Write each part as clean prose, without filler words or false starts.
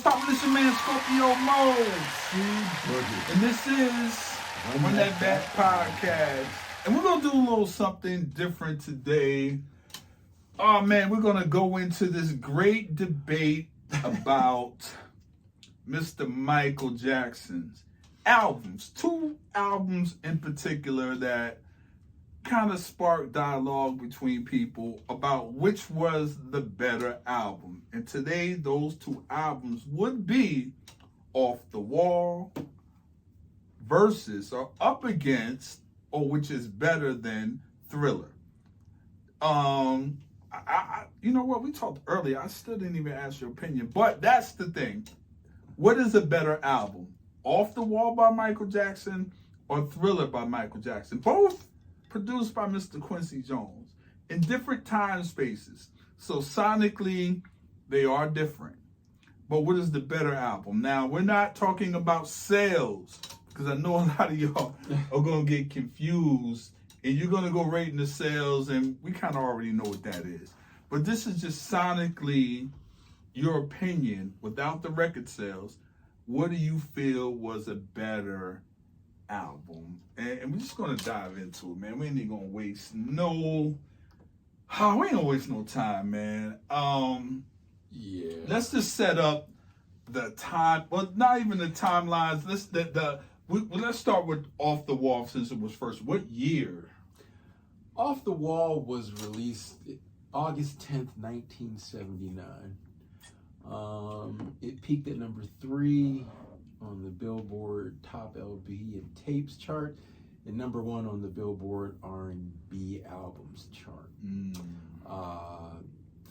stop with this, your man Scorpio Mode. C.Boogie. And this is Run That Back Podcast. And we're going to do a little something different today. Oh, man, we're going to go into this great debate about Mr. Michael Jackson's albums. Two albums in particular that kind of sparked dialogue between people about which was the better album. And today, those two albums would be Off the Wall versus or up against, or which is better than Thriller. You know what? We talked earlier. I still didn't even ask your opinion, but that's the thing. What is a better album? Off the Wall by Michael Jackson or Thriller by Michael Jackson? Both produced by Mr. Quincy Jones in different time spaces. So sonically, they are different. But what is the better album? Now, we're not talking about sales, because I know a lot of y'all are going to get confused, and you're going to go rating the sales, and we kind of already know what that is. But this is just sonically your opinion, without the record sales. What do you feel was a better album? And we're just gonna dive into it, man. We ain't even gonna waste no time, man. Yeah. Let's just set up the time. Well, not even the timelines. Let's start with Off the Wall since it was first. What year? Off the Wall was released August 10th, 1979. It peaked at number 3 on the Billboard Top LP and Tapes chart, and number 1 on the Billboard R&B Albums chart.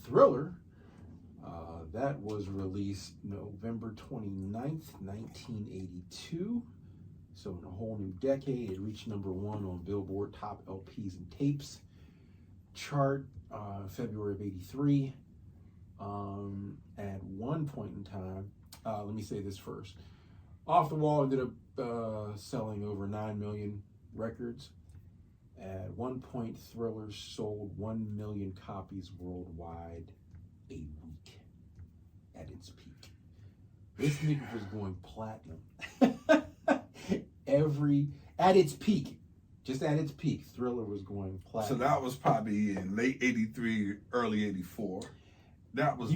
Thriller, that was released November 29th, 1982. So in a whole new decade, it reached number 1 on Billboard Top LPs and Tapes chart, February of 83. At one point in time, let me say this first. Off the Wall ended up selling over 9 million records. At one point, Thriller sold 1 million copies worldwide a week at its peak. This nigga was going platinum. At its peak, Thriller was going platinum. So that was probably in late 83, early 84. That was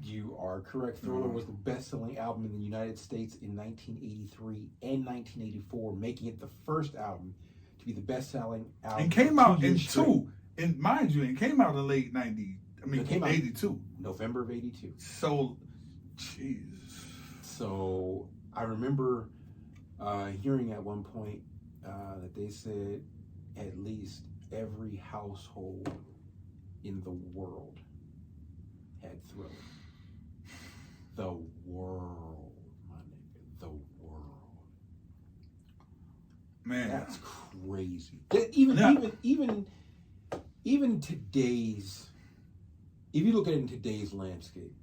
you are correct. Thriller was the best-selling album in the United States in 1983 and 1984, making it the first album to be the best-selling album. And came out in two. And mind you, it came out in late 90. I mean, it came out 82. November of 82. So, jeez. So I remember hearing at one point that they said at least every household in the world had Thriller. The world, my nigga. The world. Man. That's crazy. Even today's, if you look at it in today's landscape,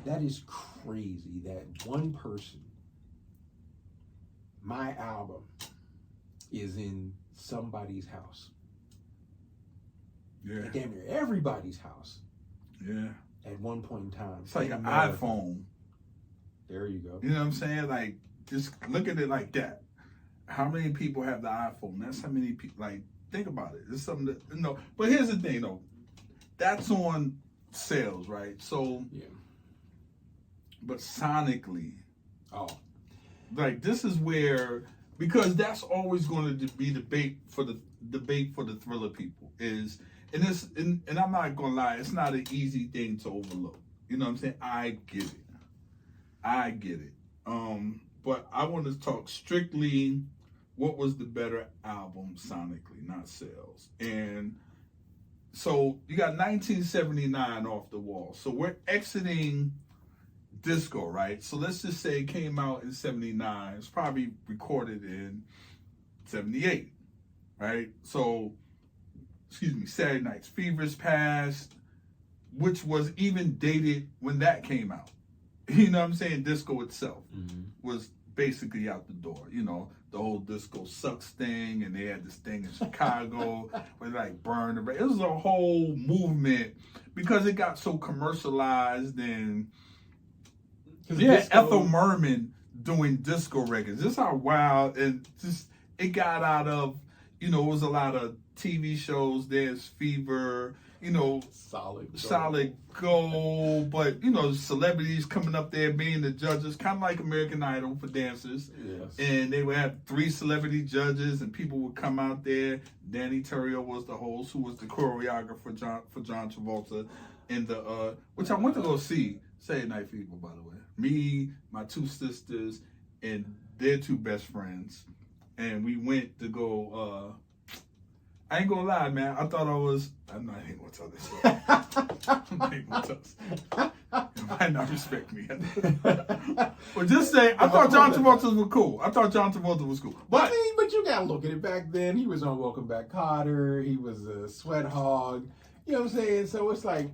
that is crazy that one person, my album, is in somebody's house. Yeah. Damn near everybody's house. Yeah. At one point in time. It's like an iPhone. There you go. You know what I'm saying? Like, just look at it like that. How many people have the iPhone? That's how many people, like, think about it. It's something that, But here's the thing, though. That's on sales, right? So, yeah. But sonically, like, this is where, because that's always going to be debate for the Thriller people is, and I'm not gonna lie, it's not an easy thing to overlook. You know what I'm saying? I get it. But I want to talk strictly what was the better album sonically, not sales. And so you got 1979 Off the Wall. So we're exiting disco, right? So let's just say it came out in 79. It's probably recorded in 78, right? So, Saturday Night's Fever's Past, which was even dated when that came out. You know what I'm saying? Disco itself was basically out the door. The whole disco sucks thing, and they had this thing in Chicago where they burn the. It was a whole movement because it got so commercialized and Yeah, disco, Ethel Merman doing disco records. This is how wild and just it got out of. You know, it was a lot of TV shows. There's Fever. You know, Solid Gold. But you know, celebrities coming up there being the judges, kind of like American Idol for dancers. Yes. And they would have 3 celebrity judges, and people would come out there. Danny Terrio was the host, who was the choreographer for John Travolta, in the which I went to go see. Saturday Night Fever, by the way. Me, my 2 sisters, and their 2 best friends. And we went to go, I ain't gonna lie, man. I thought I'm not even gonna tell this story. I'm not even gonna tell this. You might not respect me. But just say, I thought John Travolta was cool. But, I mean, but you gotta look at it back then. He was on Welcome Back, Kotter. He was a sweat hog. You know what I'm saying? So it's like,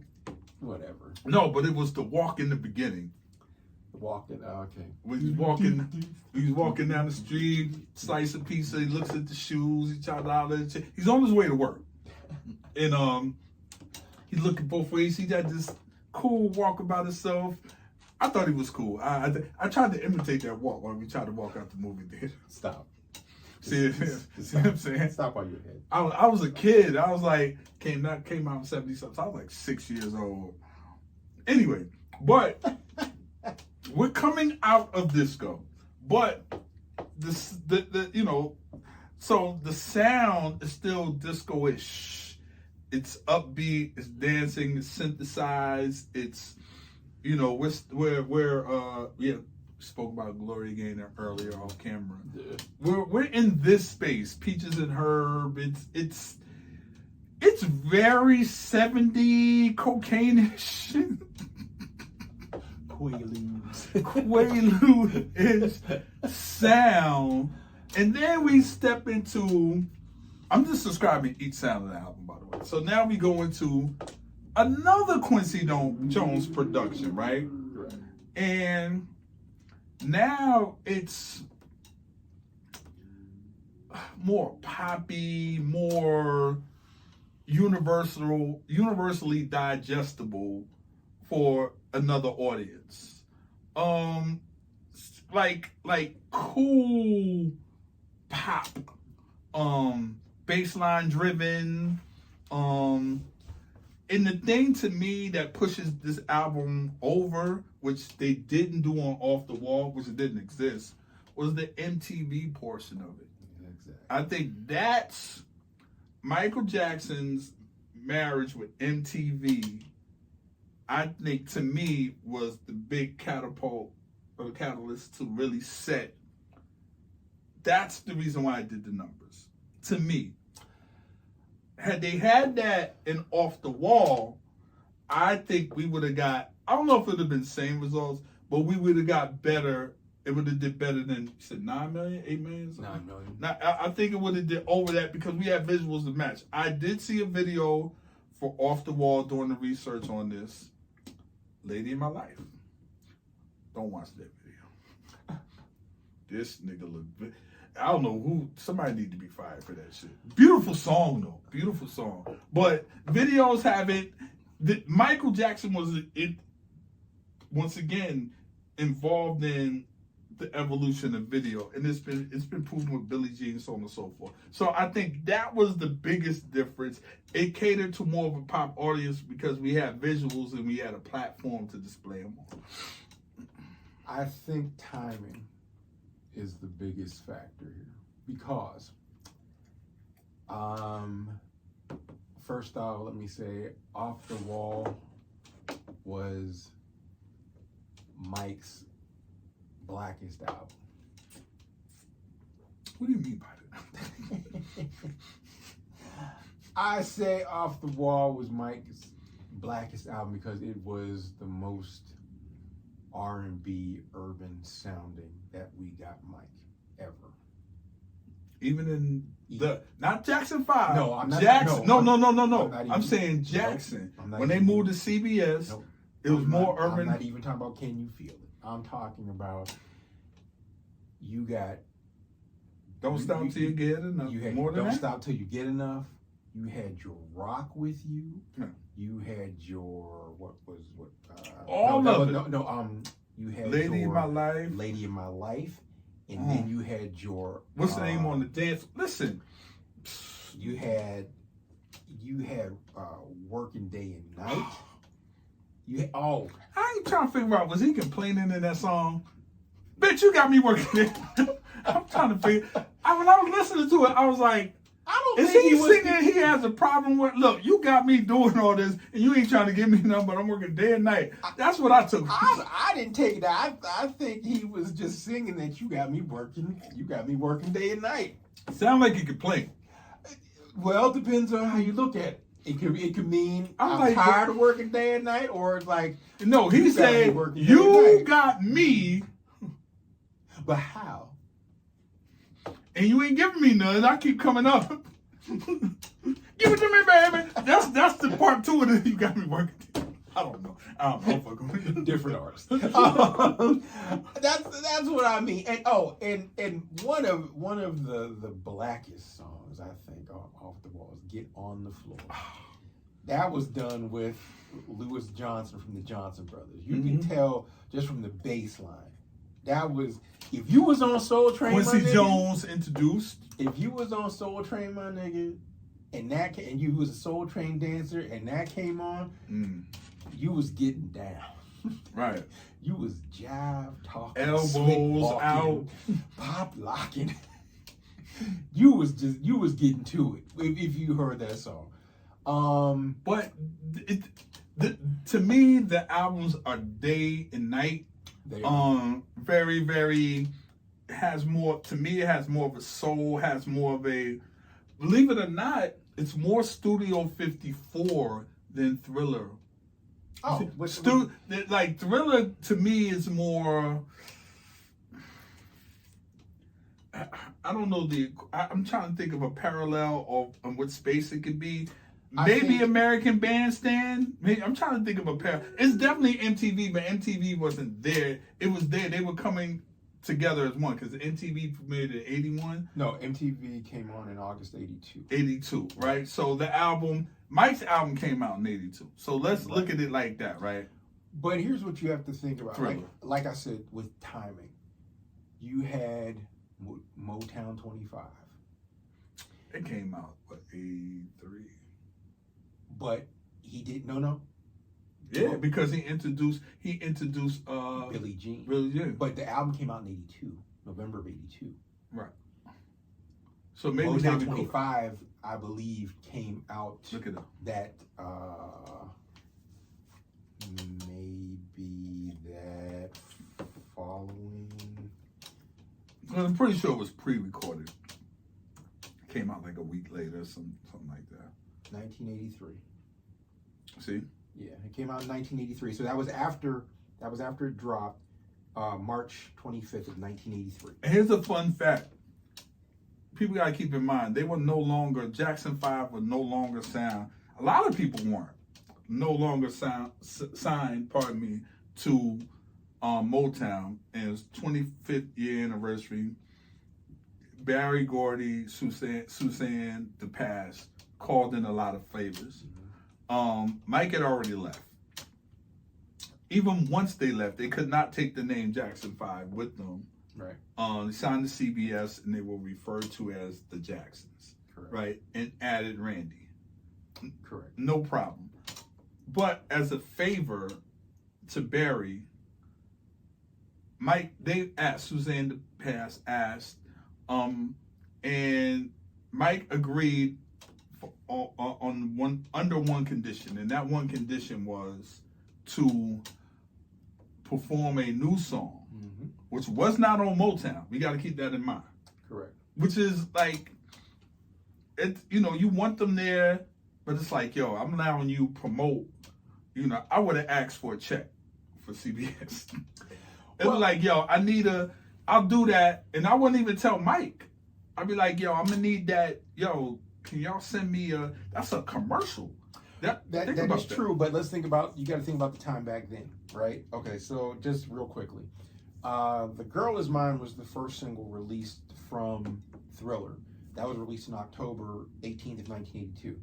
whatever. No, but it was the walk in the beginning. Walking, okay. When he's walking down the street, slice a pizza, he looks at the shoes, he tries to holler. He's on his way to work. And he's looking both ways. He got this cool walk about himself. I thought he was cool. I tried to imitate that walk when we tried to walk out the movie theater. Stop. See what I'm saying? Stop while you're ahead. I was a kid. I was like, came out in 70 something. So I was like 6 years old. Anyway, but we're coming out of disco, but the you know, so the sound is still disco-ish. It's upbeat, it's dancing, it's synthesized, it's, you know, we're spoke about Gloria Gaynor earlier off camera. Yeah. We're in this space, Peaches and Herb. It's very 70 cocaine-ish. Quaaludes-ish sound. And then we step into, I'm just describing each sound of the album, by the way. So now we go into another Quincy Jones production, right? And now it's more poppy, more universally digestible for another audience. Like cool pop, baseline driven, and the thing to me that pushes this album over, which they didn't do on Off the Wall, which it didn't exist, was the MTV portion of it. Exactly. I think that's Michael Jackson's marriage with MTV. I think to me was the big catalyst to really set. That's the reason why I did the numbers. To me, had they had that in Off the Wall, I think we would have got, I don't know if it would have been same results, but we would have got better. It would have did better than, you said 9 million, 8 million? 9 million. Now, I think it would have did over that because we had visuals to match. I did see a video for Off the Wall doing the research on this. Lady in My Life. Don't watch that video. This nigga look, I don't know who, somebody need to be fired for that shit. Beautiful song though, beautiful song. But videos have it, Michael Jackson was, once again, involved in the evolution of video. And it's been proven with Billie Jean and so on and so forth. So I think that was the biggest difference. It catered to more of a pop audience because we had visuals and we had a platform to display them on. I think timing is the biggest factor here because first off, let me say Off the Wall was Mike's blackest album. What do you mean by that? I say Off the Wall was Mike's blackest album because it was the most R&B urban sounding that we got Mike ever. Even in the, not Jackson 5. No, I'm not. Jackson. No. I'm saying Jackson. Nope, when they moved to CBS, nope, it was more urban. I'm not even talking about Can You Feel It. I'm talking about you got Don't Stop Till You Get Enough. You had more than Don't that? Stop Till You Get Enough. You had your Rock With You. Yeah. You had your what? All of it. You had Lady in My Life. Lady in My Life. And then you had your... What's the name on the dance? Listen. You had Working Day and Night. I ain't trying to figure out, was he complaining in that song? Bitch, you got me working. I'm trying to figure. When I was listening to it, I was like, is he singing he has a problem with, look, you got me doing all this, and you ain't trying to give me nothing, but I'm working day and night. That's what I took. I didn't take it. I think he was just singing that you got me working day and night. Sound like he could play. Well, it depends on how you look at it. It could mean I'm like, tired of working day and night, or it's like, no, he said you got me. But how? And you ain't giving me none. I keep coming up. Give it to me, baby. That's the part 2 of it. You got me working. I don't know. Different artists. That's what I mean. And one of the blackest songs, I think, off the wall is "Get on the Floor." That was done with Louis Johnson from the Johnson Brothers. You can tell just from the bass line. That was, if you was on Soul Train, Quincy Jones introduced. If you was on Soul Train, my nigga, and you was a Soul Train dancer, and that came on, you was getting down. Right. You was jive talking, elbows out, pop locking. You was getting to it if you heard that song. But to me, the albums are day and night. Very, very has more. To me, it has more of a soul. Has more of a. Believe it or not, it's more Studio 54 than Thriller. Like Thriller to me is more. I don't know I'm trying to think of a parallel of what space it could be. Maybe American Bandstand. Maybe, I'm trying to think of a pair. It's definitely MTV, but MTV wasn't there. It was there. They were coming together as one because MTV premiered in 81. No, MTV came on in August 82. 82, right? So Mike's album came out in 82. So let's look at it like that, right? But here's what you have to think about. Like I said, with timing, you had Motown 25. It came out, 83? But he did no. Yeah, because he introduced Billie Jean. Billie Jean. But the album came out in 82, November of 82. Right. So maybe Motown 25, I believe, came out. Look it up. That maybe that following. Well, I'm pretty sure it was pre-recorded. Came out like a week later, something like that. 1983. See? Yeah, it came out in 1983. So that was after it dropped, March 25th of 1983. And here's a fun fact. People gotta keep in mind, they were no longer, Jackson 5 would no longer sound, a lot of people weren't, no longer signed, to Motown. And it was 25th year anniversary. Barry Gordy, Suzanne DePass called in a lot of favors. Mike had already left. Even once they left, they could not take the name Jackson 5 with them. Right. They signed to CBS and they were referred to as the Jacksons. Correct. Right? And added Randy. Correct. No problem. But as a favor to Barry, they asked, Suzanne DePass asked, and Mike agreed under one condition, and that one condition was to perform a new song, which was not on Motown. We got to keep that in mind. Correct. Which is like, you want them there, but it's like, yo, I'm allowing you promote. I would have asked for a check for CBS. It was like, yo, I'll do that, and I wouldn't even tell Mike. I'd be like, yo, I'm gonna need that. Yo, can y'all send me that's a commercial. That is true, but let's think about, you got to think about the time back then, right? Okay, so just real quickly. The Girl Is Mine was the first single released from Thriller. That was released on October 18th of 1982.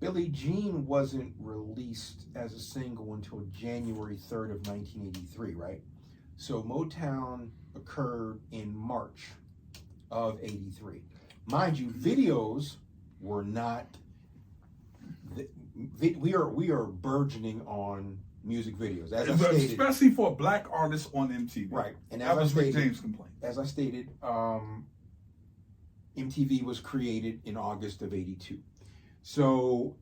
Billie Jean wasn't released as a single until January 3rd of 1983, right? So Motown occurred in March of '83. Mind you, videos were not. We are burgeoning on music videos, as I stated, especially for a black artist on MTV. Right, and that was Rick James' complaint. As I stated, MTV was created in August of '82. So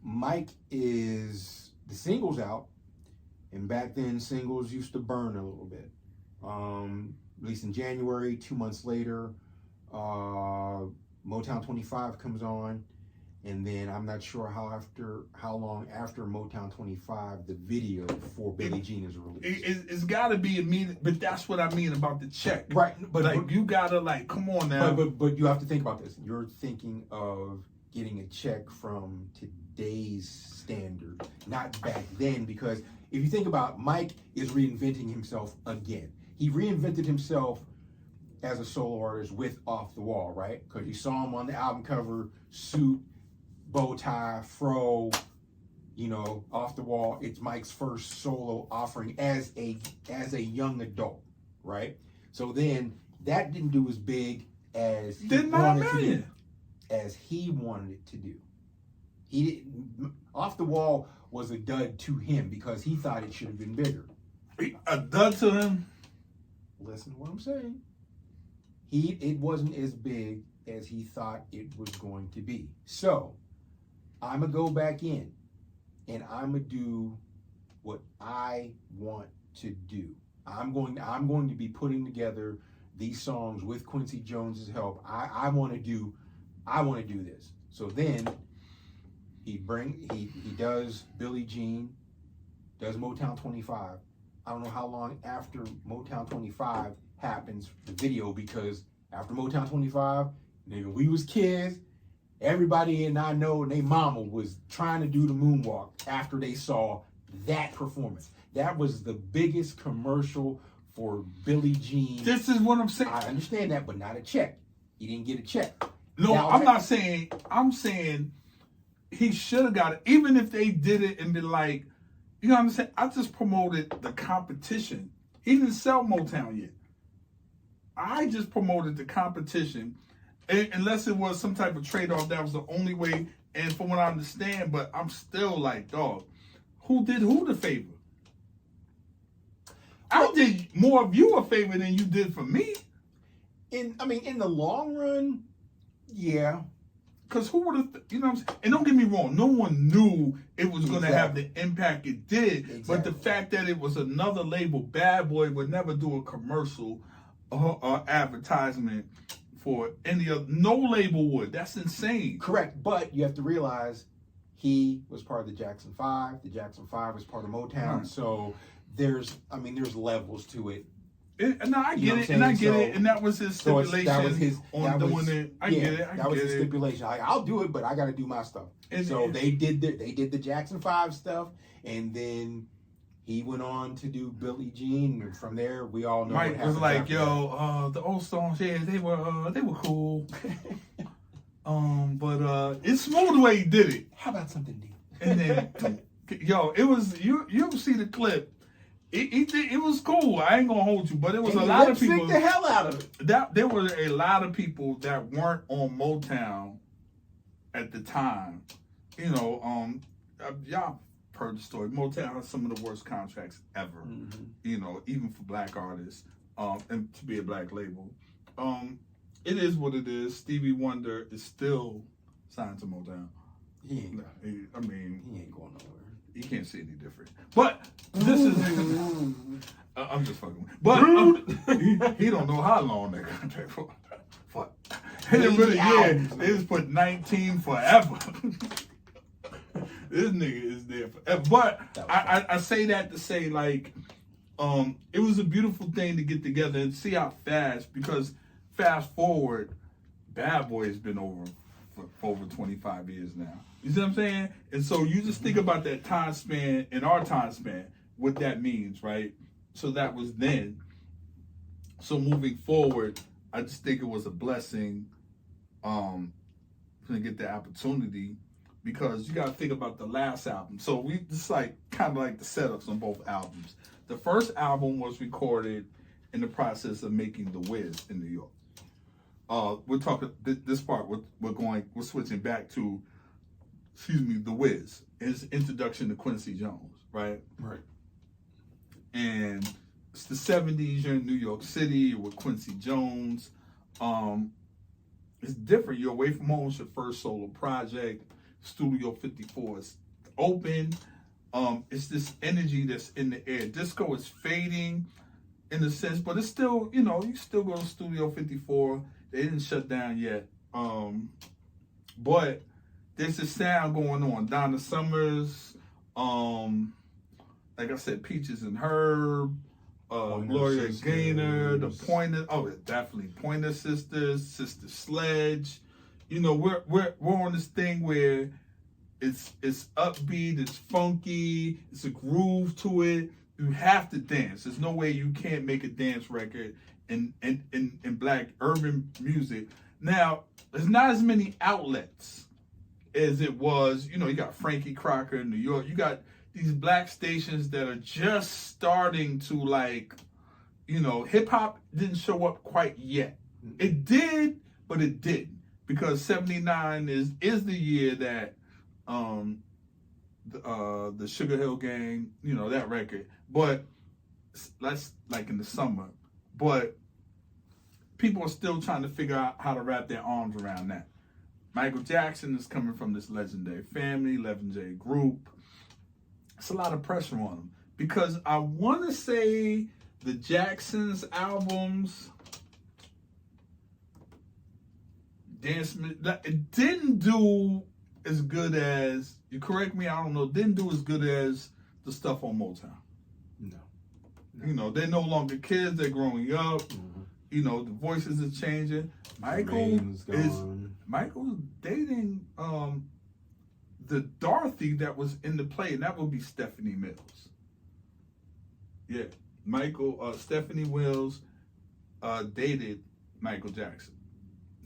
Mike is the singles out, and back then singles used to burn a little bit. Released in January. 2 months later, Motown 25 comes on, and then I'm not sure how long after Motown 25 the video for Billie Jean is released. It's got to be immediate, but that's what I mean about the check. Right, but you gotta come on now. But you have to think about this. You're thinking of getting a check from today's standard, not back then, because if you think about it, Mike is reinventing himself again. He reinvented himself as a solo artist with Off the Wall, right? Because you saw him on the album cover, suit, bow tie, fro, Off the Wall. It's Mike's first solo offering as a young adult, right? So then that didn't do as big as he wanted to do, as he wanted it to do. He didn't. Off the Wall was a dud to him because he thought it should have been bigger. A dud to him? Listen to what I'm saying. It wasn't as big as he thought it was going to be. So I'm gonna go back in and I'm gonna do what I want to do. I'm going to be putting together these songs with Quincy Jones's help. I want to do this. So then he does Billie Jean, does Motown 25. I don't know how long after Motown 25 happens the video, because after Motown 25, nigga, we was kids. Everybody and I know their mama was trying to do the moonwalk after they saw that performance. That was the biggest commercial for Billie Jean. This is what I'm saying. I understand that, but not a check. He didn't get a check. No, I'm not saying. I'm saying he should have got it, even if they did it and been like, you know what I'm saying? I just promoted the competition. He didn't sell Motown yet. I just promoted the competition, unless it was some type of trade-off. That was the only way, and from what I understand, but I'm still like, dog, who did who the favor? I did more of you a favor than you did for me. In the long run, yeah. Because who would have, you know what I'm saying? And don't get me wrong, no one knew it was going to have the impact it did. Exactly. But the fact that it was another label, Bad Boy would never do a commercial or advertisement for any other. No label would. That's insane. Correct. But you have to realize he was part of the Jackson 5. The Jackson 5 was part of Motown. Right. So there's levels to it. I get it, and I get it, and that was his stipulation. That was his stipulation. I'll do it, but I got to do my stuff. They did the Jackson 5 stuff, and then he went on to do Billie Jean, and from there we all know. Mike was like, "Yo, the old songs, yeah, they were cool, but it's smooth the way he did it. How about something deep?" And then, it was you ever see the clip? It was cool. I ain't gonna hold you, but it was a lot of people. The hell out of it. There were a lot of people that weren't on Motown at the time. Y'all heard the story. Motown has some of the worst contracts ever. Mm-hmm. Even for black artists, and to be a black label. It is what it is. Stevie Wonder is still signed to Motown. He ain't going nowhere. You can't say any different. But this is... I'm just fucking with him. But he don't know how long that contract for. They just put 19 forever. This nigga is there forever. But I say that to say, it was a beautiful thing to get together and see how fast, because fast forward, Bad Boy has been for over 25 years now. You see what I'm saying? And so you just think about that time span and our time span, what that means, right? So that was then. So moving forward, I just think it was a blessing to get the opportunity, because you got to think about the last album. So we just kind of like the setups on both albums. The first album was recorded in the process of making The Wiz in New York. We're talking this part. We're switching back to, The Wiz, his introduction to Quincy Jones, right? Right. And it's the 70s. You're in New York City with Quincy Jones. It's different. You're away from home. It's your first solo project. Studio 54 is open. It's this energy that's in the air. Disco is fading in a sense, but it's still, you still go to Studio 54. They didn't shut down yet. But there's this sound going on. Donna Summers, like I said, Peaches and Herb, Gloria Gaynor, the Pointer. Oh, definitely Pointer Sisters, Sister Sledge. We're on this thing where it's upbeat, it's funky, it's a groove to it. You have to dance. There's no way you can't make a dance record in black urban music. Now, there's not as many outlets as it was. You got Frankie Crocker in New York. You got these black stations that are just starting to hip hop didn't show up quite yet. It did, but it didn't, because 79 is the year that the Sugar Hill Gang, that record. But that's like in the summer. But people are still trying to figure out how to wrap their arms around that. Michael Jackson is coming from this legendary family, legendary group. It's a lot of pressure on him, because I want to say the Jacksons albums, it didn't do as good as, you correct me, I don't know, didn't do as good as the stuff on Motown. No. They're no longer kids, they're growing up. Mm-hmm. The voices are changing. Michael's dating the Dorothy that was in the play, and that would be Stephanie Mills. Yeah. Stephanie Mills dated Michael Jackson.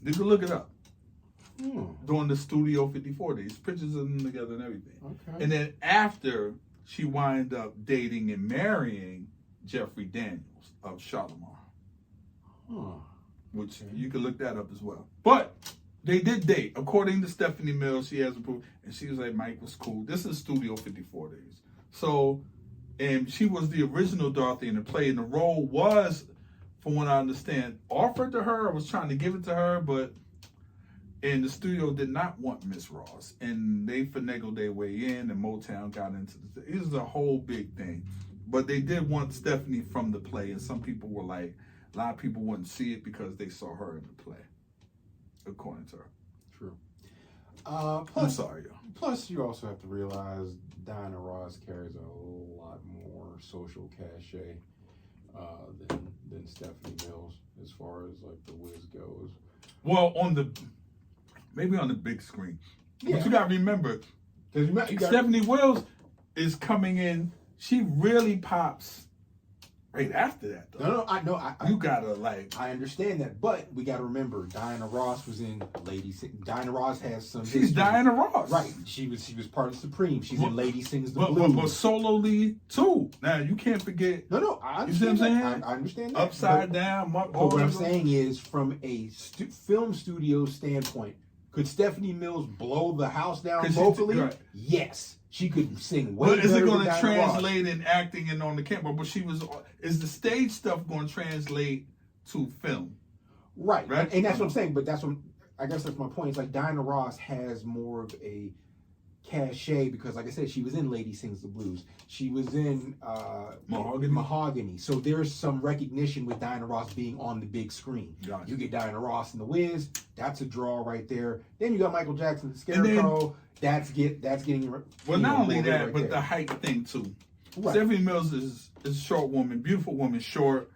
You can look it up. During the Studio 54 days. Pictures of them together and everything. Okay. And then after, she wind up dating and marrying Jeffrey Daniels of Shalimar. Which you can look that up as well. But they did date. According to Stephanie Mills, she has a proof, and she was like, Mike was cool. This is Studio 54 days. So, and she was the original Dorothy in the play, and the role was, from what I understand, offered to her. I was trying to give it to her, and the studio did not want Miss Ross, and they finagled their way in, and Motown got into it was a whole big thing. But they did want Stephanie from the play, and some people were like, a lot of people wouldn't see it because they saw her in the play, according to her. True. I'm sorry, y'all. Plus, you also have to realize Diana Ross carries a lot more social cachet than Stephanie Mills, as far as like the Wiz goes. Well, maybe on the big screen. Yeah. But you got to remember, Stephanie Mills is coming in. She really pops right after that, though. You gotta I understand that, but we gotta remember, Diana Ross was in Lady Sing. Diana Ross has some. She's history. Diana Ross, right? She was part of Supreme. She's in Lady Sings the Blues, but solely too. Now you can't forget. I understand. You see what I'm saying? I understand that. Upside down. But what I'm saying is, from a film studio standpoint, could Stephanie Mills blow the house down vocally? Right. Yes. She could sing way better. But is it going to translate in acting and on the camera? But is the stage stuff going to translate to film? Right. And that's what I'm saying. But I guess that's my point. It's like Diana Ross has more of a cachet because, like I said, she was in Lady Sings the Blues. She was in Mahogany. So there's some recognition with Diana Ross being on the big screen. Gotcha. You get Diana Ross in The Wiz. That's a draw right there. Then you got Michael Jackson, the Scarecrow. That's getting. Well, not only that, but the height thing too. Right. Stephanie Mills is a short woman, beautiful woman, short.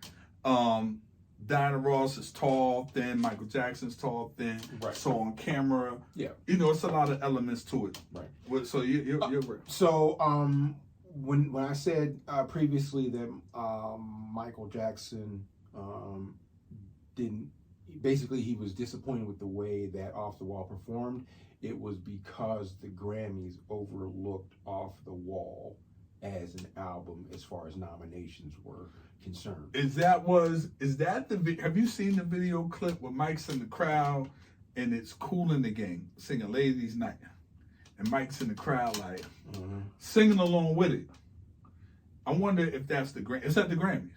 Diana Ross is tall, thin. Michael Jackson's tall, thin. Right. So on camera, it's a lot of elements to it. Right. So you're right. So when I said previously that Michael Jackson didn't, basically he was disappointed with the way that Off the Wall performed. It was because the Grammys overlooked Off the Wall as an album as far as nominations were concerned. Is that have you seen the video clip where Mike's in the crowd and it's Kool and the Gang singing Ladies Night, and Mike's in the crowd like singing along with it? I wonder if that's is that the Grammys?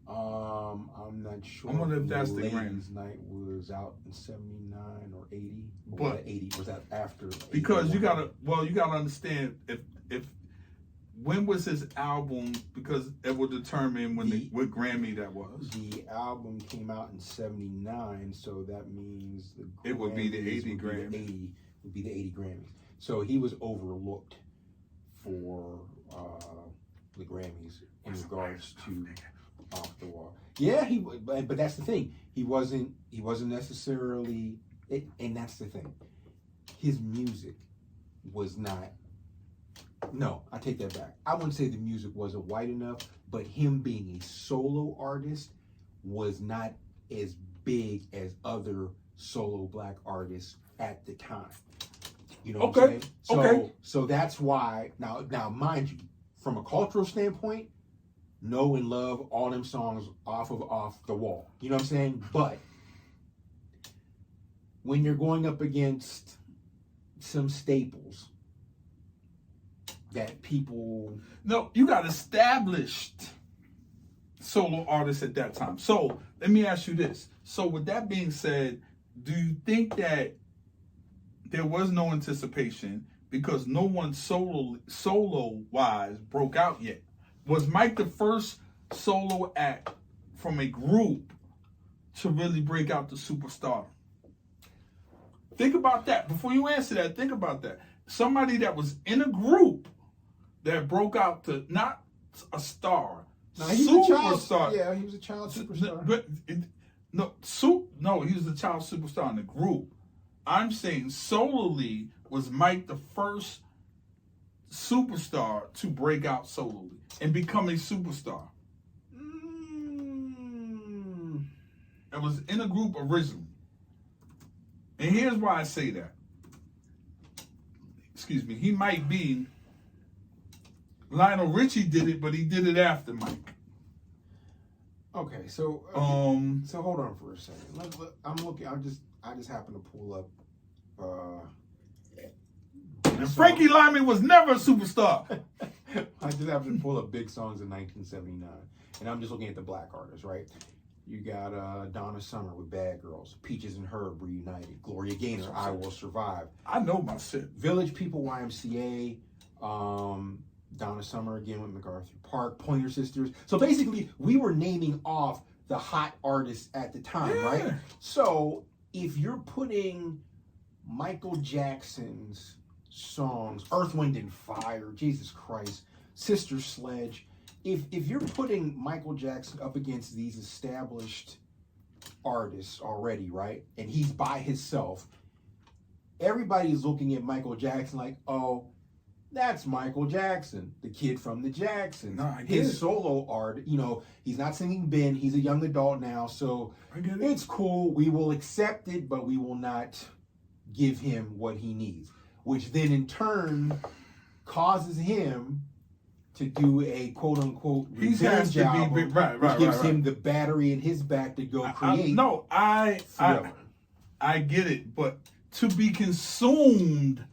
I'm not sure. I wonder if that's the Ladies Grammys. Night was out in 79 or 80. But 80 was that after? Because you gotta understand if when was his album, because it will determine what Grammy that was. The album came out in 79, so that means it would be the 80 Grammys. Would be the 80 Grammys. So he was overlooked for the Grammys in regards to Off the Wall. Yeah, but that's the thing. He wasn't necessarily, and that's the thing. His music was not. No, I take that back. I wouldn't say the music wasn't white enough, but him being a solo artist was not as big as other solo black artists at the time. You know what I'm saying? So that's why, now mind you, from a cultural standpoint, know and love all them songs off the wall. You know what I'm saying? But when you're going up against some staples that people... No, you got established solo artists at that time. So let me ask you this. So with that being said, do you think that there was no anticipation because no one solo-wise broke out yet? Was Mike the first solo act from a group to really break out to superstardom? Think about that. Before you answer that, think about that. Somebody that was in a group that broke out to not a star, superstar. Yeah, he was a child superstar. No, he was a child superstar in the group. I'm saying solely was Mike the first superstar to break out solely and become a superstar. It was in a group originally. And here's why I say that. Excuse me. He might be... Lionel Richie did it, but he did it after Mike. Okay, so hold on for a second. I'm looking. I just happened to pull up. And Frankie Lyman was never a superstar. I just happened to pull up big songs in 1979, and I'm just looking at the black artists, right? You got Donna Summer with Bad Girls, Peaches and Herb reunited, Gloria Gaynor, I Will Survive. I know my shit. Village People, YMCA, Donna Summer again with MacArthur Park, Pointer Sisters. So basically, we were naming off the hot artists at the time, right? So if you're putting Michael Jackson's songs, Earth, Wind, and Fire, Jesus Christ, Sister Sledge, if you're putting Michael Jackson up against these established artists already, right, and he's by himself, everybody's looking at Michael Jackson like, oh, that's Michael Jackson, the kid from the Jacksons. No, I get his it. Solo art, he's not singing Ben, he's a young adult now, so it's cool, we will accept it, but we will not give him what he needs, which then in turn causes him to do a quote-unquote revenge album, which gives him the battery in his back to go create. I get it, but to be consumed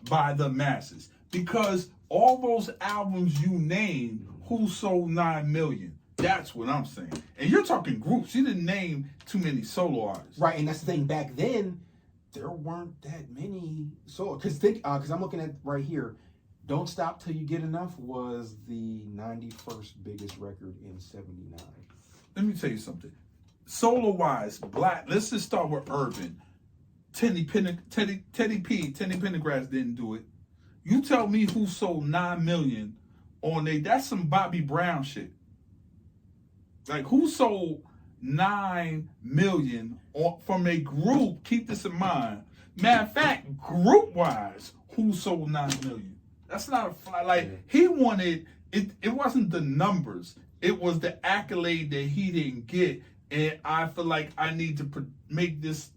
by the masses, because all those albums you named, who sold 9 million? That's what I'm saying. And you're talking groups. You didn't name too many solo artists. Right, and that's the thing. Back then, there weren't that many solo. Because I'm looking at right here, Don't Stop Till You Get Enough was the 91st biggest record in 79. Let me tell you something. Solo-wise, black, let's just start with urban. Teddy Pendergrass didn't do it. You tell me who sold 9 million on that's some Bobby Brown shit. Like, who sold 9 million from a group? Keep this in mind. Matter of fact, group-wise, who sold 9 million? That's not a fly. Like, he wanted, it wasn't the numbers. It was the accolade that he didn't get. And I feel like I need to make this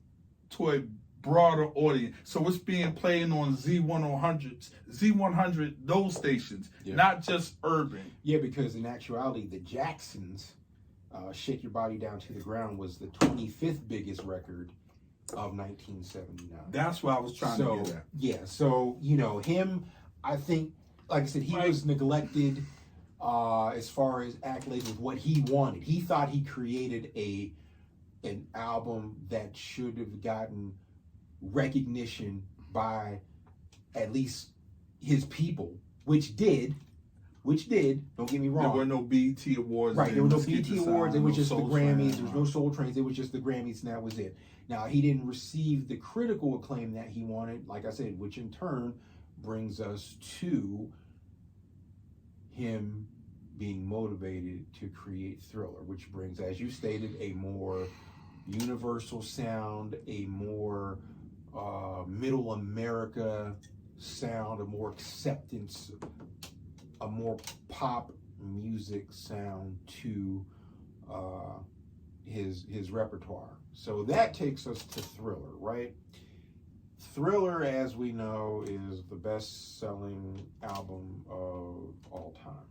toy broader audience. So it's being played on Z100, those stations, not just urban. Yeah, because in actuality, the Jacksons, Shake Your Body Down to the Ground was the 25th biggest record of 1979. That's what I was trying to get at. Yeah, so, him, I think, like I said, he was neglected as far as accolades with what he wanted. He thought he created an album that should have gotten recognition by at least his people, which did. Don't get me wrong. There were no BET awards. Right, there were no BET awards. It was just the Grammys. There was no Soul Trains. It was just the Grammys, and that was it. Now, he didn't receive the critical acclaim that he wanted, like I said, which in turn brings us to him being motivated to create Thriller, which brings, as you stated, a more universal sound, a more middle America sound, a more acceptance, a more pop music sound to his repertoire. So that takes us to Thriller, right? Thriller, as we know, is the best-selling album of all time.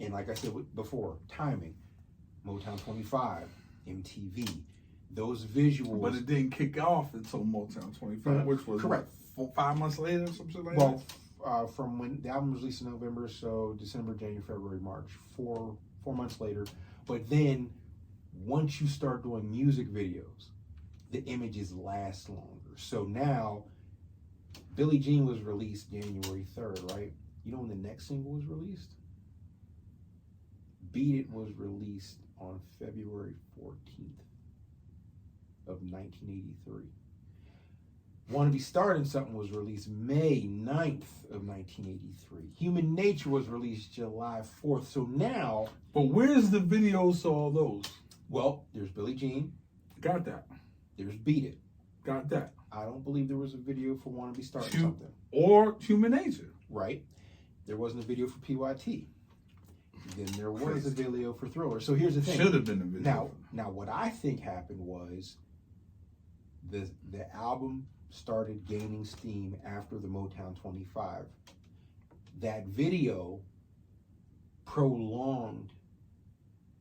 And like I said before, timing, Motown 25, MTV, those visuals. But it didn't kick off until Motown 25, which was correct. 5 months later, something like that. From when the album was released in November, so December, January, February, March, 4 months later. But then, once you start doing music videos, the images last longer. So now, Billie Jean was released January 3rd, right? You know when the next single was released? Beat It was released on February 14th of 1983. Want to Be Starting Something was released May 9th of 1983. Human Nature was released July 4th. So now... But where's the videos to all those? Well, there's Billie Jean. Got that. There's Beat It. Got that. I don't believe there was a video for Want to Be Starting Something. Or Human Nature. Right. There wasn't a video for PYT. Then there was a video for Thriller. So here's the thing. Should have been a video. Now what I think happened was the album started gaining steam after the Motown 25. That video prolonged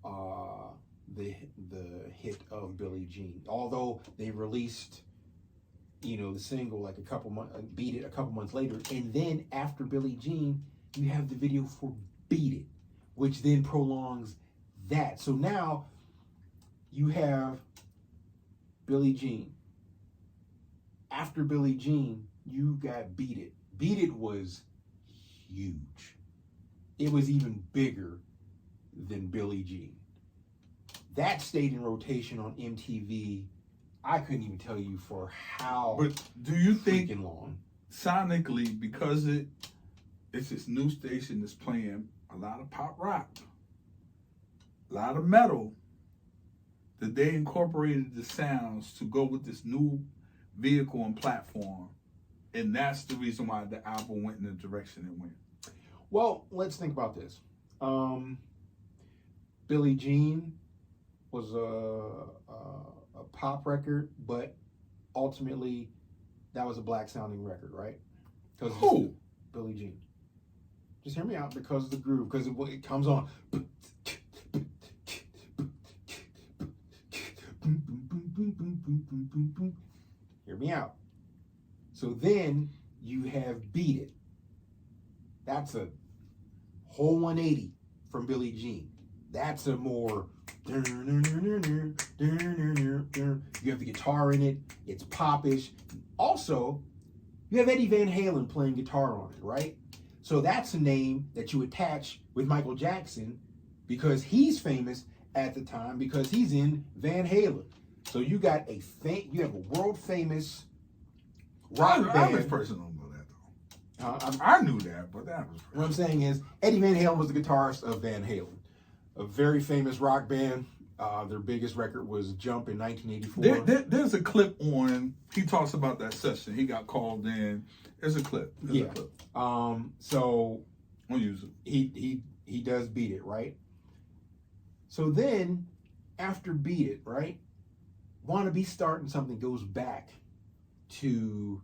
the hit of Billie Jean. Although they released, the single like Beat It a couple months later, and then after Billie Jean, you have the video for Beat It, which then prolongs that. So now you have Billie Jean. After Billie Jean, you got Beat It. Beat It was huge. It was even bigger than Billie Jean. That stayed in rotation on MTV. I couldn't even tell you for how. But do you think long? Sonically, because it's this new station that's playing a lot of pop rock, a lot of metal, that they incorporated the sounds to go with this new vehicle and platform, and that's the reason why the album went in the direction it went? Well, let's think about this. Billie Jean was a pop record, but ultimately that was a black sounding record, right? Who? Billie Jean. Just hear me out, because of the groove, because it comes on. Hear me out. So then you have Beat It. That's a whole 180 from Billie Jean. That's a more... You have the guitar in it. It's popish. Also, you have Eddie Van Halen playing guitar on it, right? So that's a name that you attach with Michael Jackson, because he's famous at the time because he's in Van Halen. So you got you have a world famous rock band. Average person don't know that though. I knew that, but that was. What I'm saying is Eddie Van Halen was the guitarist of Van Halen, a very famous rock band. Their biggest record was Jump in 1984. There's a clip on. He talks about that session. He got called in. There's a clip. A clip. So we'll use it. He does Beat It, right? So then after Beat It, right? Wanna Be Starting Something goes back to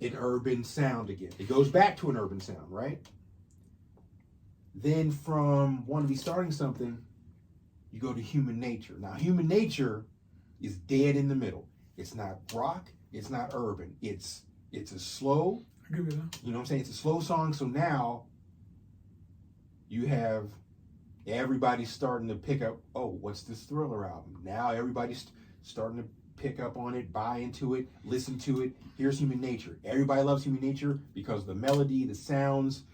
an urban sound again. It goes back to an urban sound, right? Then from Wanna Be Starting Something, you go to Human Nature. Now, Human Nature is dead in the middle. It's not rock, it's not urban. It's a slow, I give you that. you know what I'm saying? It's a slow song. So now you have everybody starting to pick up, oh, what's this Thriller album? Now everybody's starting to pick up on it, buy into it, listen to it. Here's Human Nature. Everybody loves Human Nature because of the melody, the sounds,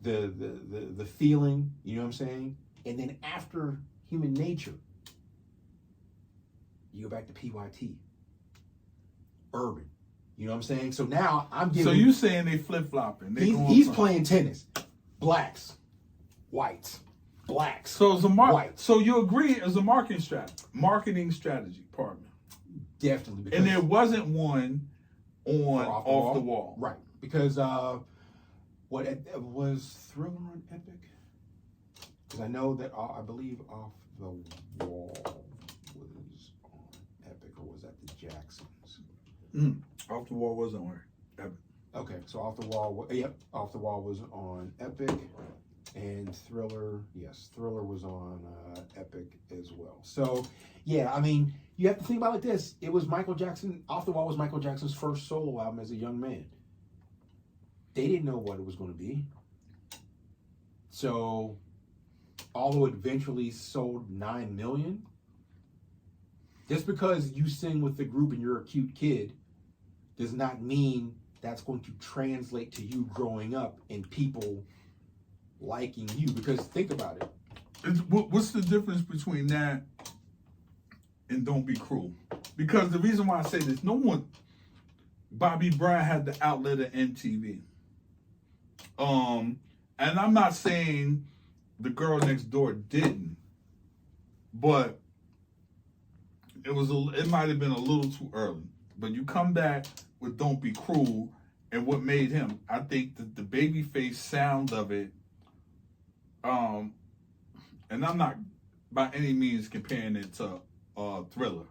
the feeling, you know what I'm saying? And then after Human Nature, you go back to PYT. Urban. You know what I'm saying? So now I'm giving. So you saying they flip-flopping. He's playing tennis. Blacks, whites, blacks. So it's a whites. So you agree as a marketing strategy, pardon me. Definitely. And there wasn't one on Off the Wall. Right. Because what was Thriller on Epic? Because I know that I believe Off the Wall was on Epic, or was that the Jacksons? Off the Wall wasn't on Epic. Okay, so Off the Wall, Off the Wall was on Epic, and Thriller was on Epic as well. So, yeah, I mean, you have to think about it like this. It was Michael Jackson, Off the Wall was Michael Jackson's first solo album as a young man. They didn't know what it was going to be. So, although it eventually sold 9 million, just because you sing with the group and you're a cute kid does not mean that's going to translate to you growing up and people liking you. Because think about it. What's the difference between that and Don't Be Cruel? Because the reason why I say this, Bobby Brown had the outlet of MTV. And I'm not saying the Girl Next Door didn't, but it might have been a little too early. But you come back with Don't Be Cruel, and what made him, I think that the babyface sound of it, and I'm not by any means comparing it to Thriller.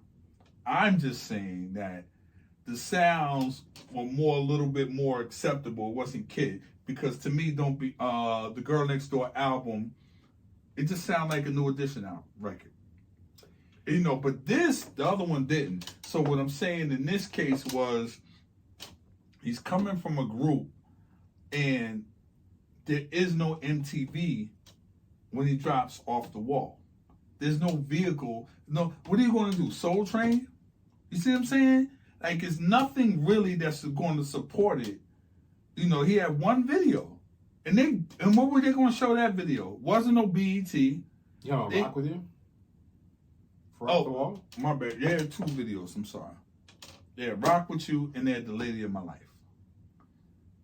I'm just saying that the sounds were a little bit more acceptable. It wasn't kid, because to me, the Girl Next Door album, it just sounded like a New Edition record. You know, but the other one didn't. So what I'm saying in this case was, he's coming from a group, and there is no MTV when he drops Off the Wall. There's no vehicle. No, what are you going to do? Soul Train? You see what I'm saying? Like, it's nothing really that's going to support it. You know, he had one video, and what were they going to show that video? Wasn't no BET. Yo, Rock With You? Off the Wall? My bad. Yeah, 2 videos. I'm sorry. Yeah, Rock With You, and they had The Lady of My Life.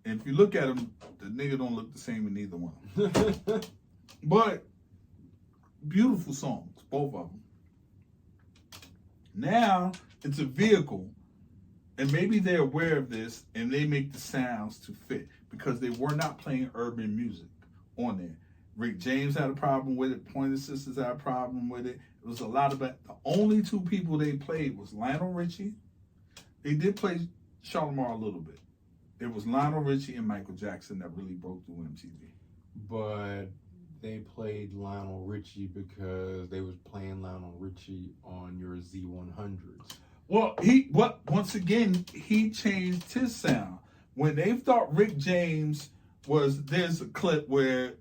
And if you look at them, the nigga don't look the same in either one. But beautiful songs, both of them. Now it's a vehicle, and maybe they're aware of this, and they make the sounds to fit, because they were not playing urban music on there. Rick James had a problem with it. Pointer Sisters had a problem with it. It was a lot of it. The only 2 people they played was Lionel Richie. They did play Shalimar a little bit. It was Lionel Richie and Michael Jackson that really broke through MTV. But they played Lionel Richie because they was playing Lionel Richie on your Z100s. Well, once again, he changed his sound. When they thought Rick James there's a clip where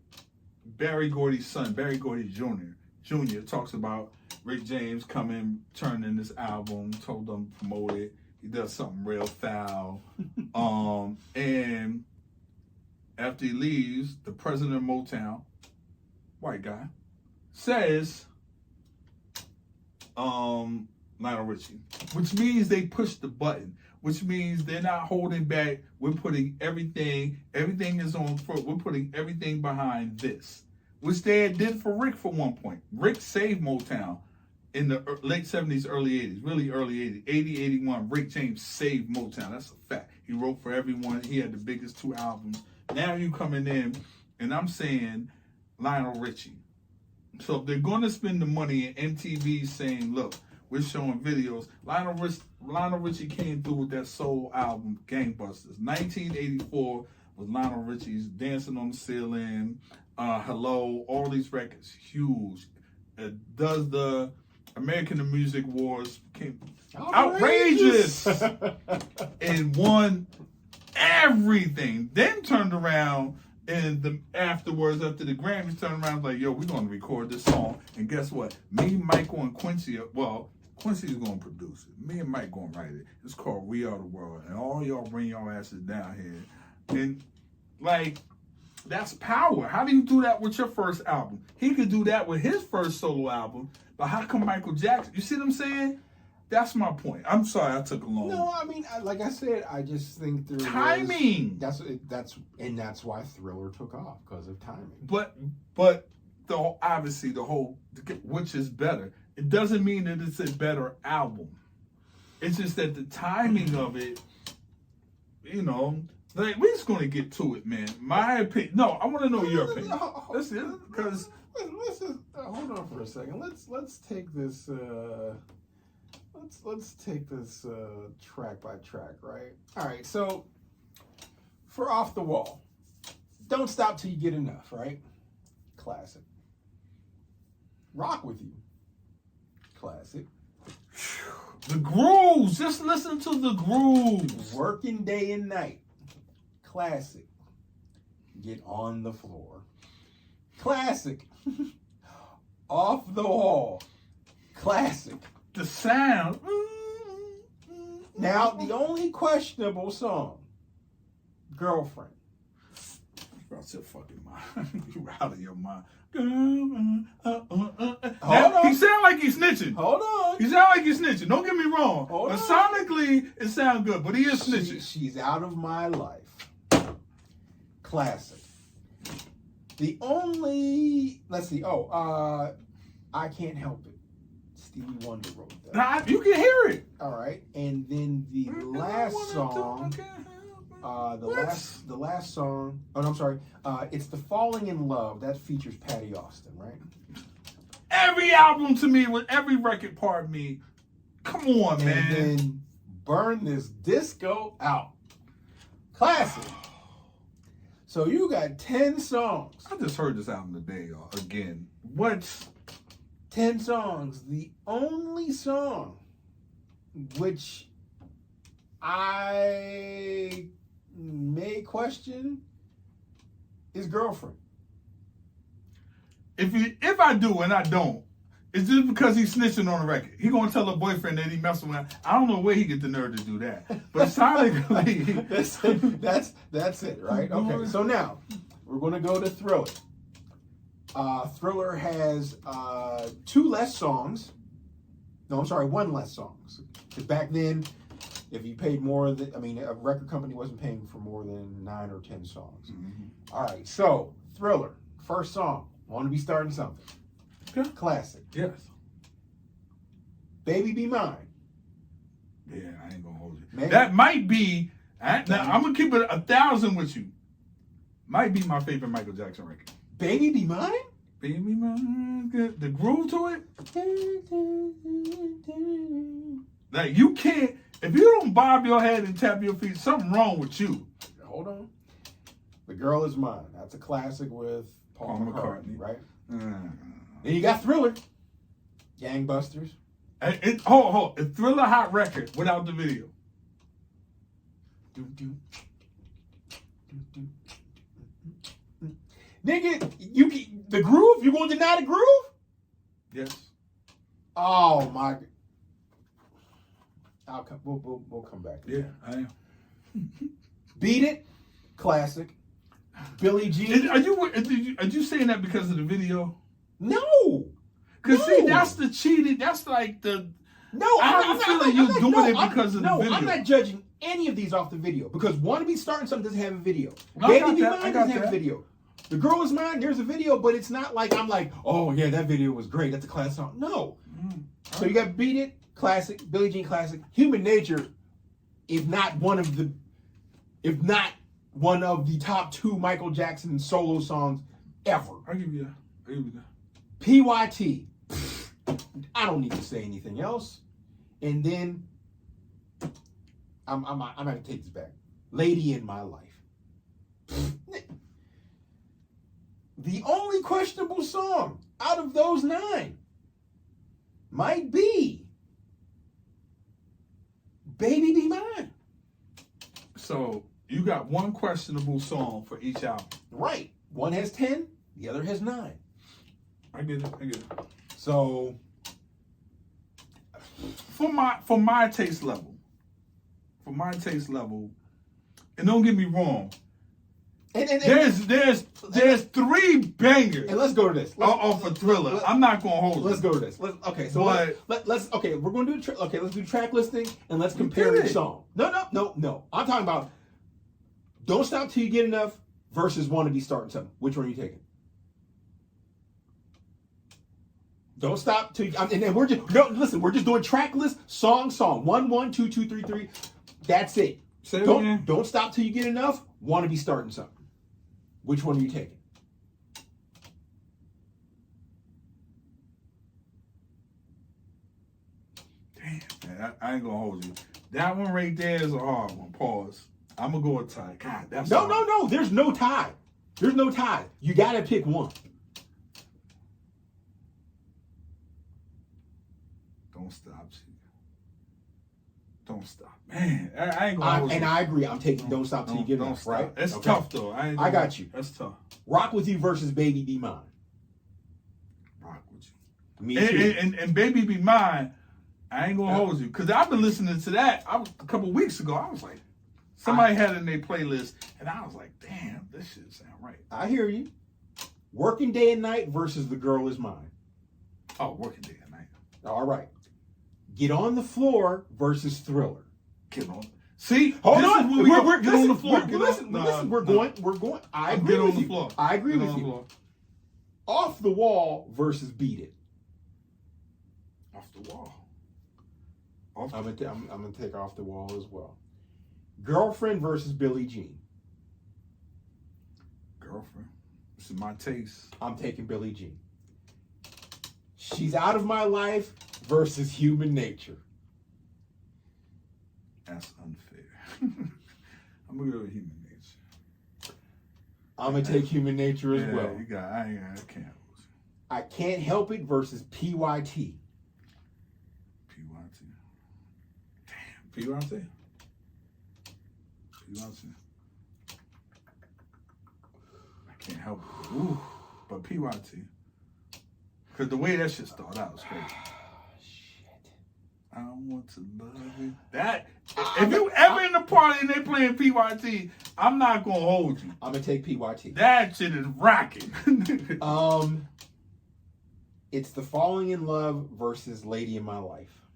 Barry Gordy's son, Barry Gordy Jr. talks about Rick James coming, turning this album, told them to promote it. He does something real foul. And after he leaves, the president of Motown, white guy, says, Lionel Richie, which means they pushed the button, which means they're not holding back. We're putting everything is on foot. We're putting everything behind this, which they did for Rick for one point. Rick saved Motown in the late 70s, early 80s, really early 80s, 80, 81. Rick James saved Motown. That's a fact. He wrote for everyone. He had the biggest 2 albums. Now you coming in, and I'm saying Lionel Richie. So if they're going to spend the money, and MTV saying, look, we're showing videos. Lionel Richie came through with that soul album, Gangbusters. 1984 was Lionel Richie's Dancing on the Ceiling, Hello, all these records, huge. Does the American Music Awards, came outrageous and won everything. Then turned around and afterwards, after the Grammys, turned around like, yo, we're going to record this song. And guess what? Me, Michael, and Quincy, Quincy's going to produce it. Me and Mike going to write it. It's called We Are the World. And all y'all bring your asses down here. And, like, that's power. How do you do that with your first album? He could do that with his first solo album. But how come Michael Jackson? You see what I'm saying? That's my point. I'm sorry I took a long. No, I mean, like I said, I just think there timing. That's why Thriller took off, because of timing. But obviously the whole, which is better. It doesn't mean that it's a better album. It's just that the timing of it, you know, like, we're just gonna get to it, man. My opinion. No, I want to know your opinion. Listen, because hold on for a second. Let's take this. Let's take this track by track, right? All right. So for Off the Wall, Don't Stop Till You Get Enough, right? Classic. Rock With You. Classic. The grooves. Just listen to the grooves. Working Day and Night. Classic. Get on the Floor. Classic. Off the Wall. Classic. The sound. Now, the only questionable song, Girlfriend. You're out your fucking mind. You're out of your mind. Hold on. He sound like he's snitching. Hold on. He sound like he's snitching. Don't get me wrong. Hold but on. sonically, it sounds good. But he is snitching. She's Out of My Life. Classic. The only, let's see. I Can't Help It. Stevie Wonder wrote that. Nah, you can hear it. All right, and then the last song, the last song. Oh, no, I'm sorry. It's The Falling in Love. That features Patty Austin, right? Every album to me, with every record, pardon me. Come on, man. And then Burn This Disco Out. Classic. So you got 10 songs. I just heard this album today, y'all. Again, what's 10 songs. The only song which I may question is Girlfriend. If I do and I don't, it's just because he's snitching on the record. He gonna tell a boyfriend that he messing with. I don't know where he get the nerve to do that. But sonically, that's it, right? Okay. So now we're gonna go to Thriller. Thriller has 2 less songs. No, I'm sorry, 1 less songs. Because back then, if you paid more than, a record company wasn't paying for more than 9 or 10 songs. Mm-hmm. All right, so Thriller, first song, Want to Be Starting Something. Good. Classic. Yes. Baby Be Mine. Yeah, I ain't gonna hold you. Man. That might be, now I'm gonna keep it 1,000 with you. Might be my favorite Michael Jackson record. Baby Be Mine? Baby Be Mine, the groove to it. Like, you can't, if you don't bob your head and tap your feet, something wrong with you. Hold on. The Girl Is Mine. That's a classic with Paul McCartney, right? Then you got Thriller. Gangbusters. Hold. A Thriller hot record without the video. Nigga, the groove? You gonna deny the groove? Yes. Oh my. We'll come back to that. Yeah, I am. Beat It, classic. Billie Jean. Are you saying that because of the video? No. Because see, that's the cheating. That's like the. No, I have a feeling you're doing it because of the video. No, I'm not judging any of these off the video because Want to Be Starting Something doesn't have a video. No, Baby Be Mine doesn't have a video. The Girl Is Mine, there's a video, but it's not like I'm like, oh yeah, that video was great. That's a classic song. No. So you got Beat It, classic. Billie Jean, classic. Human Nature, if not one of the top 2 Michael Jackson solo songs ever. I'll give you that. PYT. I don't need to say anything else. And then I'm gonna take this back. Lady in My Life. The only questionable song out of those 9 might be Baby Be Mine. So you got one questionable song for each album. Right. One has 10, the other has 9. I get it. So For my taste level, and don't get me wrong, there's 3 bangers. And let's go to this. Off of Thriller. I'm not gonna hold. Let's go to this. We're going to do let's do track listing and let's compare each song. No. I'm talking about Don't Stop Till You Get Enough versus Wanna Be Starting Something. Which one are you taking? Don't stop till you, and then we're just doing track list, song. 1, 1, 2, 2, 3, 3. That's it. Don't stop till you get enough. Wanna Be Starting Something. Which one are you taking? Damn, man, I ain't gonna hold you. That one right there is a hard one. Pause. I'm gonna go with tie. God, that's no. There's no tie. You gotta pick one. Don't stop, man. I ain't gonna hold you. And I agree. I'm taking Don't Stop Till You Get Enough. Right? It's tough though. I got you. That's tough. Rock With You versus Baby Be Mine. Rock With You. Me too. And Baby Be Mine. I ain't gonna hold you because I've been listening to that. A couple weeks ago. I was like, somebody had it in their playlist, and I was like, damn, this shit sound right. I hear you. Working Day and Night versus The Girl Is Mine. Oh, Working Day and Night. All right. Get On the Floor versus Thriller. Get on. See, hold on. We're get on the floor. We're going. I agree get with on the you. Floor. I agree with you. Off the Wall versus Beat It. Off the Wall. I'm gonna take Off the Wall as well. Girlfriend versus Billie Jean. Girlfriend. This is my taste. I'm taking Billie Jean. She's Out of My Life versus Human Nature. That's unfair. I'm gonna go with Human Nature. I'm gonna take Human Nature as well. I can't. I Can't Help It versus PYT. PYT. I can't help it. Ooh, but PYT. Because the way that shit started out was crazy. Shit. I want to love you. That, if you ever in the party and they playing PYT, I'm not going to hold you. I'm going to take PYT. That shit is rocking. It's the Falling in Love versus Lady in My Life.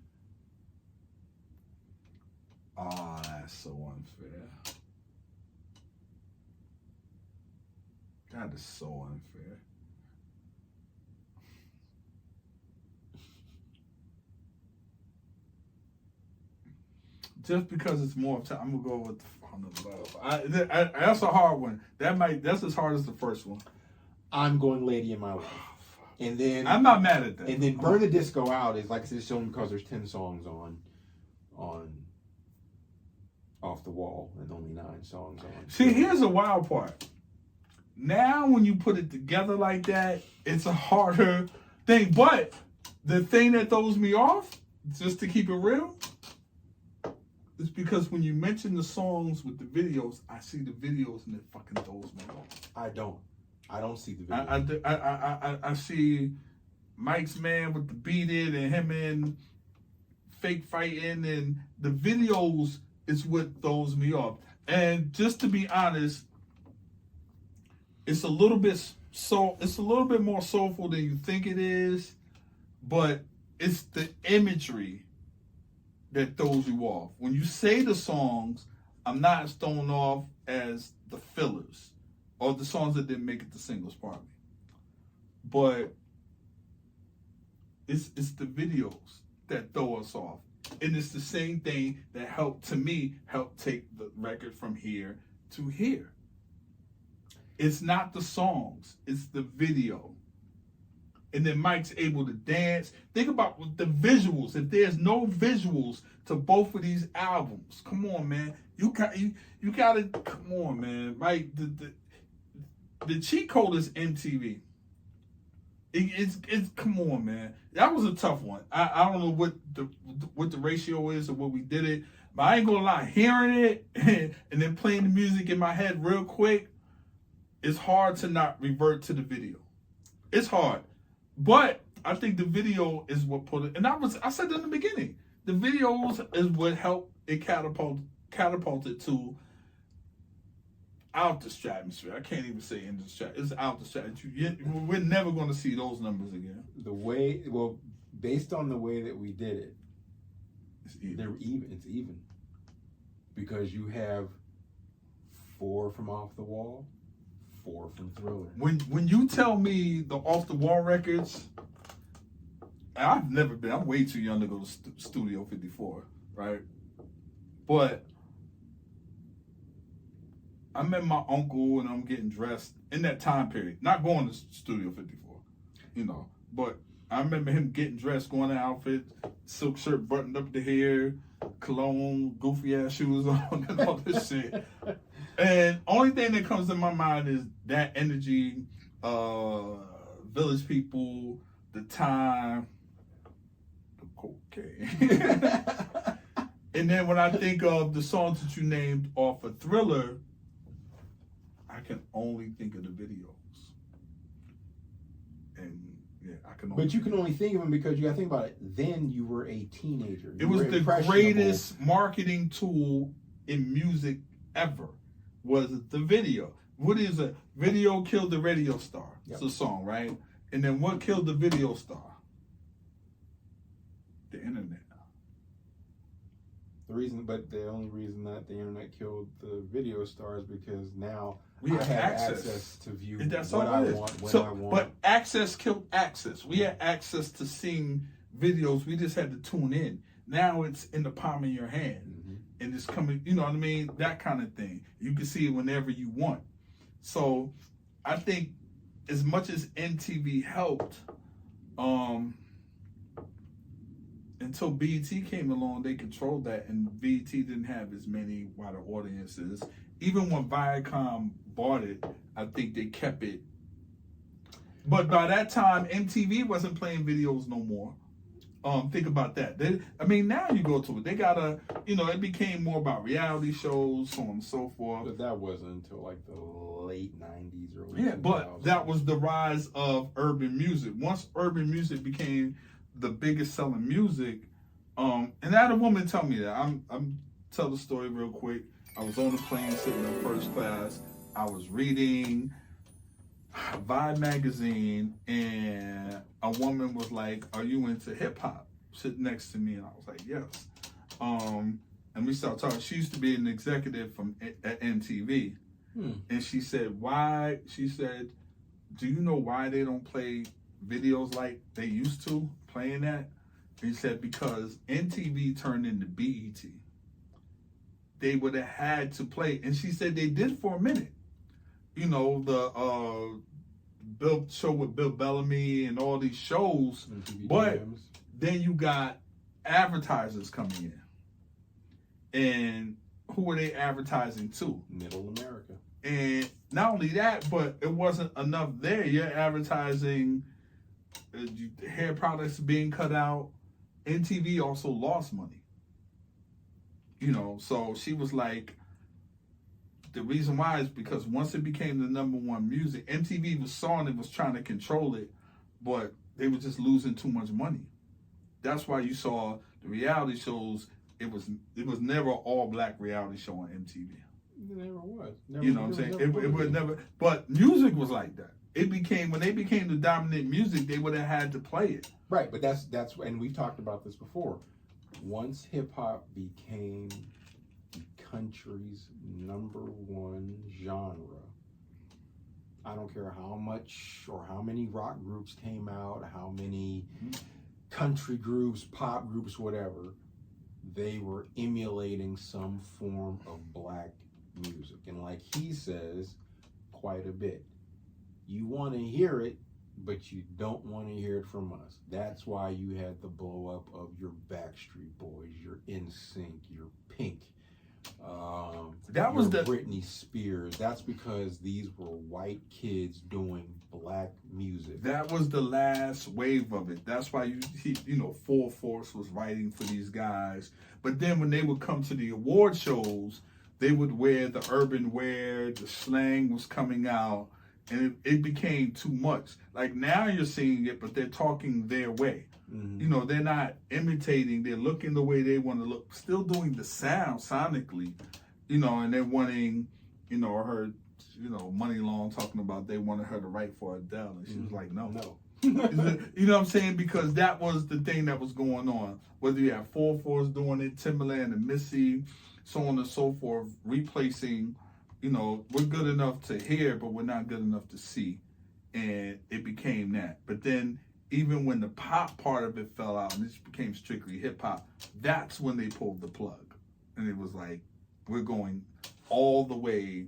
Oh, that's so unfair. That is so unfair. Just because it's more time, I'm gonna go with the Falling in Love. That's a hard one. That's as hard as the first one. I'm going Lady in My Life. And then I'm not mad at that. And then Burn the Disco Out is, like I said, it's only because there's 10 songs on Off the Wall and only 9 songs on. See, here's the wild part. Now when you put it together like that, it's a harder thing. But the thing that throws me off, just to keep it real, is because when you mention the songs with the videos, I see the videos and it fucking throws me off. I don't see the video. I see Mike's man with the beat it and him in fake fighting, and the videos is what throws me off. And just to be honest, it's a little bit more soulful than you think it is, but it's the imagery that throws you off. When you say the songs, I'm not as thrown off as the fillers or the songs that didn't make it to singles, pardon me. But it's the videos that throw us off. And it's the same thing that helped take the record from here to here. It's not the songs, it's the video. and then Mike's able to dance. Think about the visuals. If there's no visuals to both of these albums, come on, man. You gotta come on, man. Mike, the cheat code is MTV. It's come on, man. That was a tough one. I don't know what the ratio is or what we did it, but I ain't gonna lie. Hearing it and then playing the music in my head real quick, it's hard to not revert to the video. It's hard, but I think the video is what put it. And I said in the beginning, the videos is what helped it catapulted to out the stratosphere. I can't even say in the stratosphere. It's out the stratosphere. We're never going to see those numbers again. Based on the way that we did it, it's even. They're even. It's even because you have 4 from Off the Wall, 4 from Thriller. When you tell me the Off the Wall records, I've never been. I'm way too young to go to Studio 54, right? But I met my uncle and I'm getting dressed in that time period. Not going to Studio 54, but I remember him getting dressed, going to outfit, silk shirt buttoned up the hair, cologne, goofy ass shoes on, and all this shit. And only thing that comes to my mind is that energy, Village People, the time, the cocaine. And then when I think of the songs that you named off of Thriller, I can only think of the videos. And yeah, I can only. But you can only think of them because you got to think about it. Then you were a teenager. It was the greatest marketing tool in music ever. Was the video? What is a video? Killed the radio star. Yep. It's a song, right? And then what killed the video star? The internet. The only reason that the internet killed the video star is because now we have access to view what I want when I want. But access killed access. We had access to seeing videos. We just had to tune in. Now it's in the palm of your hand. Mm-hmm. And it's coming, you know what I mean? That kind of thing. You can see it whenever you want. So I think as much as MTV helped, until BET came along, they controlled that, and BET didn't have as many wider audiences. Even when Viacom bought it, I think they kept it. But by that time, MTV wasn't playing videos no more. Think about that. Now you go to it. They got it became more about reality shows, so on and so forth. But that wasn't until like the late 90s, early 2000s. But that was the rise of urban music. Once urban music became the biggest selling music, and I had a woman tell me that. I'm tell the story real quick. I was on the plane sitting in first class. I was reading Vibe magazine, and a woman was like, "Are you into hip hop?" Sitting next to me, and I was like, "Yes." And we started talking. She used to be an executive at MTV, and she said, "Why?" She said, "Do you know why they don't play videos like they used to playing that?" And he said, "Because MTV turned into BET. They would have had to play." And she said they did for a minute. The Bill show with Bill Bellamy and all these shows, but then you got advertisers coming in, and who were they advertising to? Middle America. And not only that, but it wasn't enough there. You're advertising hair products being cut out. MTV also lost money. So she was like, the reason why is because once it became the number one music, MTV was saw it was trying to control it, but they were just losing too much money. That's why you saw the reality shows. It was never an all black reality show on MTV. It never was. What I'm saying? It was never. But music was like that. It became when they became the dominant music, they would have had to play it. Right, but that's and we've talked about this before. Once hip hop became the country's number one genre, I don't care how much or how many rock groups came out, how many country groups, pop groups, whatever, they were emulating some form of black music. And like he says, quite a bit. You want to hear it, but you don't want to hear it from us. That's why you had the blow up of your Backstreet Boys, your NSYNC, your Pink. That was the Britney Spears. That's because these were white kids doing black music. That was the last wave of it. That's why Full Force was writing for these guys. But then when they would come to the award shows, they would wear the urban wear. The slang was coming out, and it became too much. Like now you're seeing it, but they're talking their way. Mm-hmm. They're not imitating. They're looking the way they want to look. Still doing the sound sonically. And they're wanting, her, Money Long talking about they wanted her to write for Adele. And she was like, no. You know what I'm saying? Because that was the thing that was going on. Whether you have Full Force doing it, Timberland and Missy, so on and so forth, replacing, we're good enough to hear, but we're not good enough to see. And it became that. But then even when the pop part of it fell out and it became strictly hip hop, that's when they pulled the plug. And it was like, we're going all the way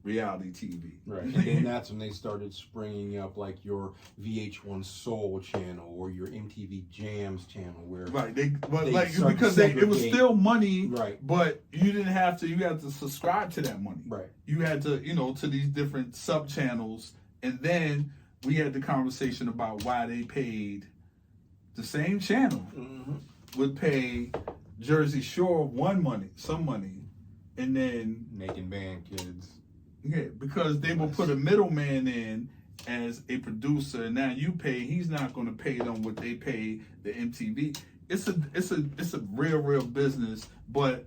reality TV. Right. And then that's when they started springing up like your VH1 Soul channel or your MTV Jams channel where it was still money, right? But you didn't have to. You had to subscribe to that money, right? You had to, to these different sub channels, and then we had the conversation about why they paid the same channel would pay Jersey Shore some money. And then making band kids. Yeah, because they will put a middleman in as a producer, and now you pay. He's not going to pay them what they pay the MTV. It's a real business. But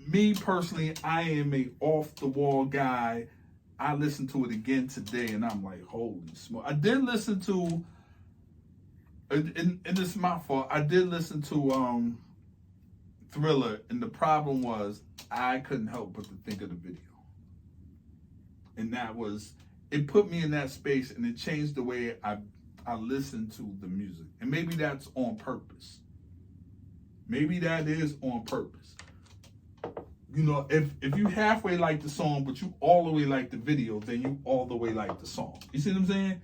me personally, I am a off the wall guy. I listened to it again today, and I'm like, holy smoke! I did listen to, and this is my fault. I did listen to Thriller, and the problem was I couldn't help but to think of the video. And it put me in that space, and it changed the way I listen to the music. And maybe that's on purpose. Maybe that is on purpose. If you halfway like the song, but you all the way like the video, then you all the way like the song. You see what I'm saying?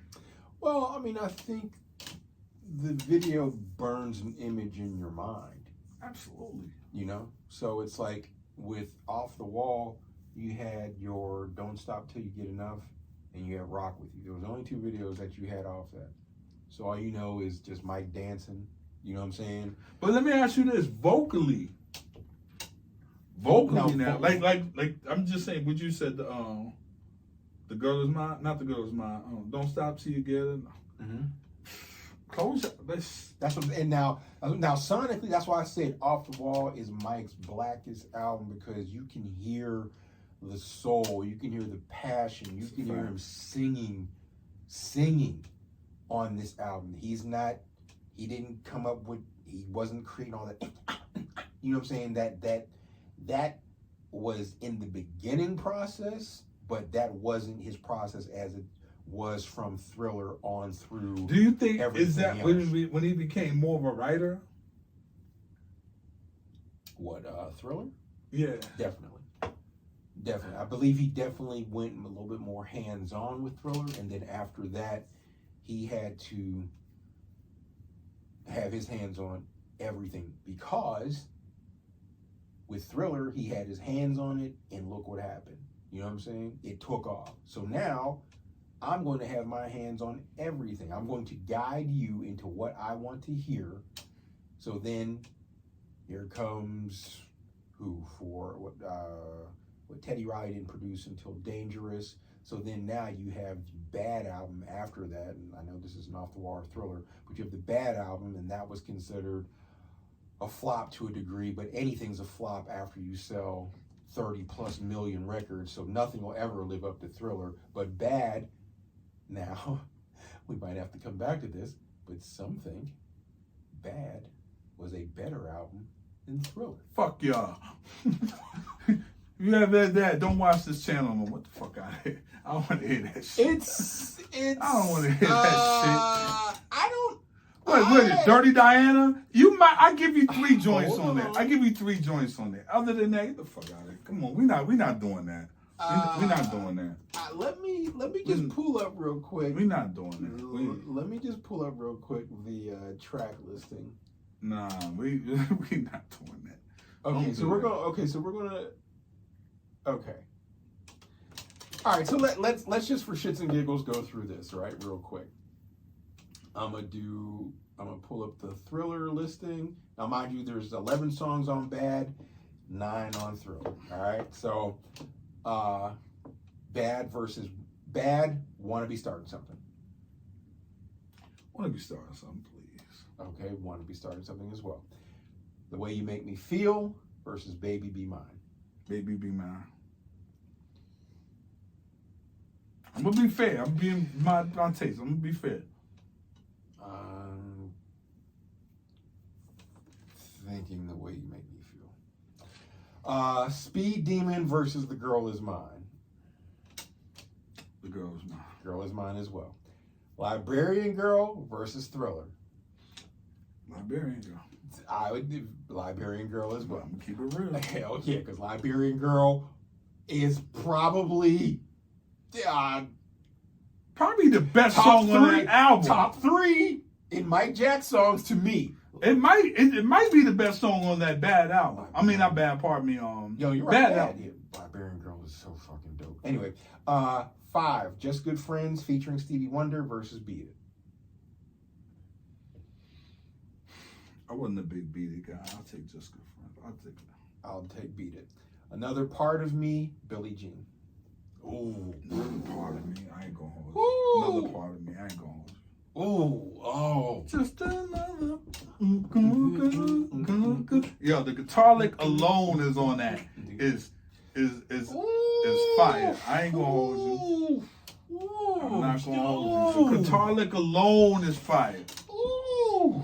Well, I mean, I think the video burns an image in your mind. Absolutely. So it's like with Off the Wall, you had your Don't Stop Till You Get Enough, and you had Rock With You. There was only two videos that you had off that. So all you know is just Mike dancing. You know what I'm saying? But let me ask you this: vocally now, like I'm just saying, what you said, the girl is mine, not the girl is mine. Don't stop till you get it. Mm-hmm. Close. That's what. And now sonically, that's why I said Off the Wall is Mike's blackest album, because you can hear the soul, you can hear the passion, you can hear him singing on this album. He didn't come up with, he wasn't creating all that. You know what I'm saying? That was in the beginning process, but that wasn't his process as it was from Thriller on through. Do you think is that else. when he became more of a writer? What, Thriller? Yeah, definitely. I believe he definitely went a little bit more hands-on with Thriller, and then after that, he had to have his hands on everything, because with Thriller, he had his hands on it, and look what happened. You know what I'm saying? It took off. So now, I'm going to have my hands on everything. I'm going to guide you into what I want to hear. So then, here comes what Teddy Riley didn't produce until Dangerous. So then now you have the Bad album after that, and I know this is an Off the Wall Thriller, but you have the Bad album, and that was considered a flop to a degree, but anything's a flop after you sell 30 plus million records, so nothing will ever live up to Thriller. But Bad, now, we might have to come back to this, but some think Bad was a better album than Thriller. Fuck y'all. You have that. Don't watch this channel no more. What the fuck out of here? I don't want to hear that shit. It's. I don't want to hear that shit. I don't. What is it? Dirty Diana? I give you 3 joints on there. I give you 3 joints on there. Other than that, get the fuck out of here. Come on, we not doing that. We're not doing that. Let me just pull up real quick. We're not doing that. Let me just pull up real quick the track listing. Nah, we're not doing that. Okay, so we're gonna. Okay. All right, so let's just for shits and giggles go through this, right, real quick. I'm gonna pull up the Thriller listing. Now, mind you, there's 11 songs on Bad, 9 on Thriller. All right, so Bad versus Bad. Want to be starting something? Want to be starting something, please? Okay, want to be starting something as well. The Way You Make Me Feel versus Baby Be Mine. Baby Be Mine. I'm gonna be fair. I'm being my taste. I'm gonna be fair. Thinking The Way You Make Me Feel. Speed Demon versus The Girl Is Mine. The Girl Is Mine. Girl Is Mine as well. Librarian Girl versus Thriller. Librarian Girl. I would do Librarian Girl as well. I'm gonna keep it real. Hell yeah, because Librarian Girl is probably probably the best song on that album. Top 3 in Mike Jack songs to me. It might be the best song on that Bad album. I mean, not Bad. Pardon me. Yo, you're right. Bad album. Yeah, Librarian Girl is so fucking dope. Anyway, 5 Just Good Friends featuring Stevie Wonder versus Beat It. I wasn't a big Beat It guy. I'll take Just Good Friends. I'll take Beat It. Another Part of Me, Billie Jean. Ooh, another part of me. I ain't gonna hold you. Another part of me. I ain't gonna hold you. Ooh, oh. Just another. Yo, the guitar lick alone is on that. Is fire. I ain't gonna hold you. I'm not gonna hold you. The guitar lick alone is fire. Ooh.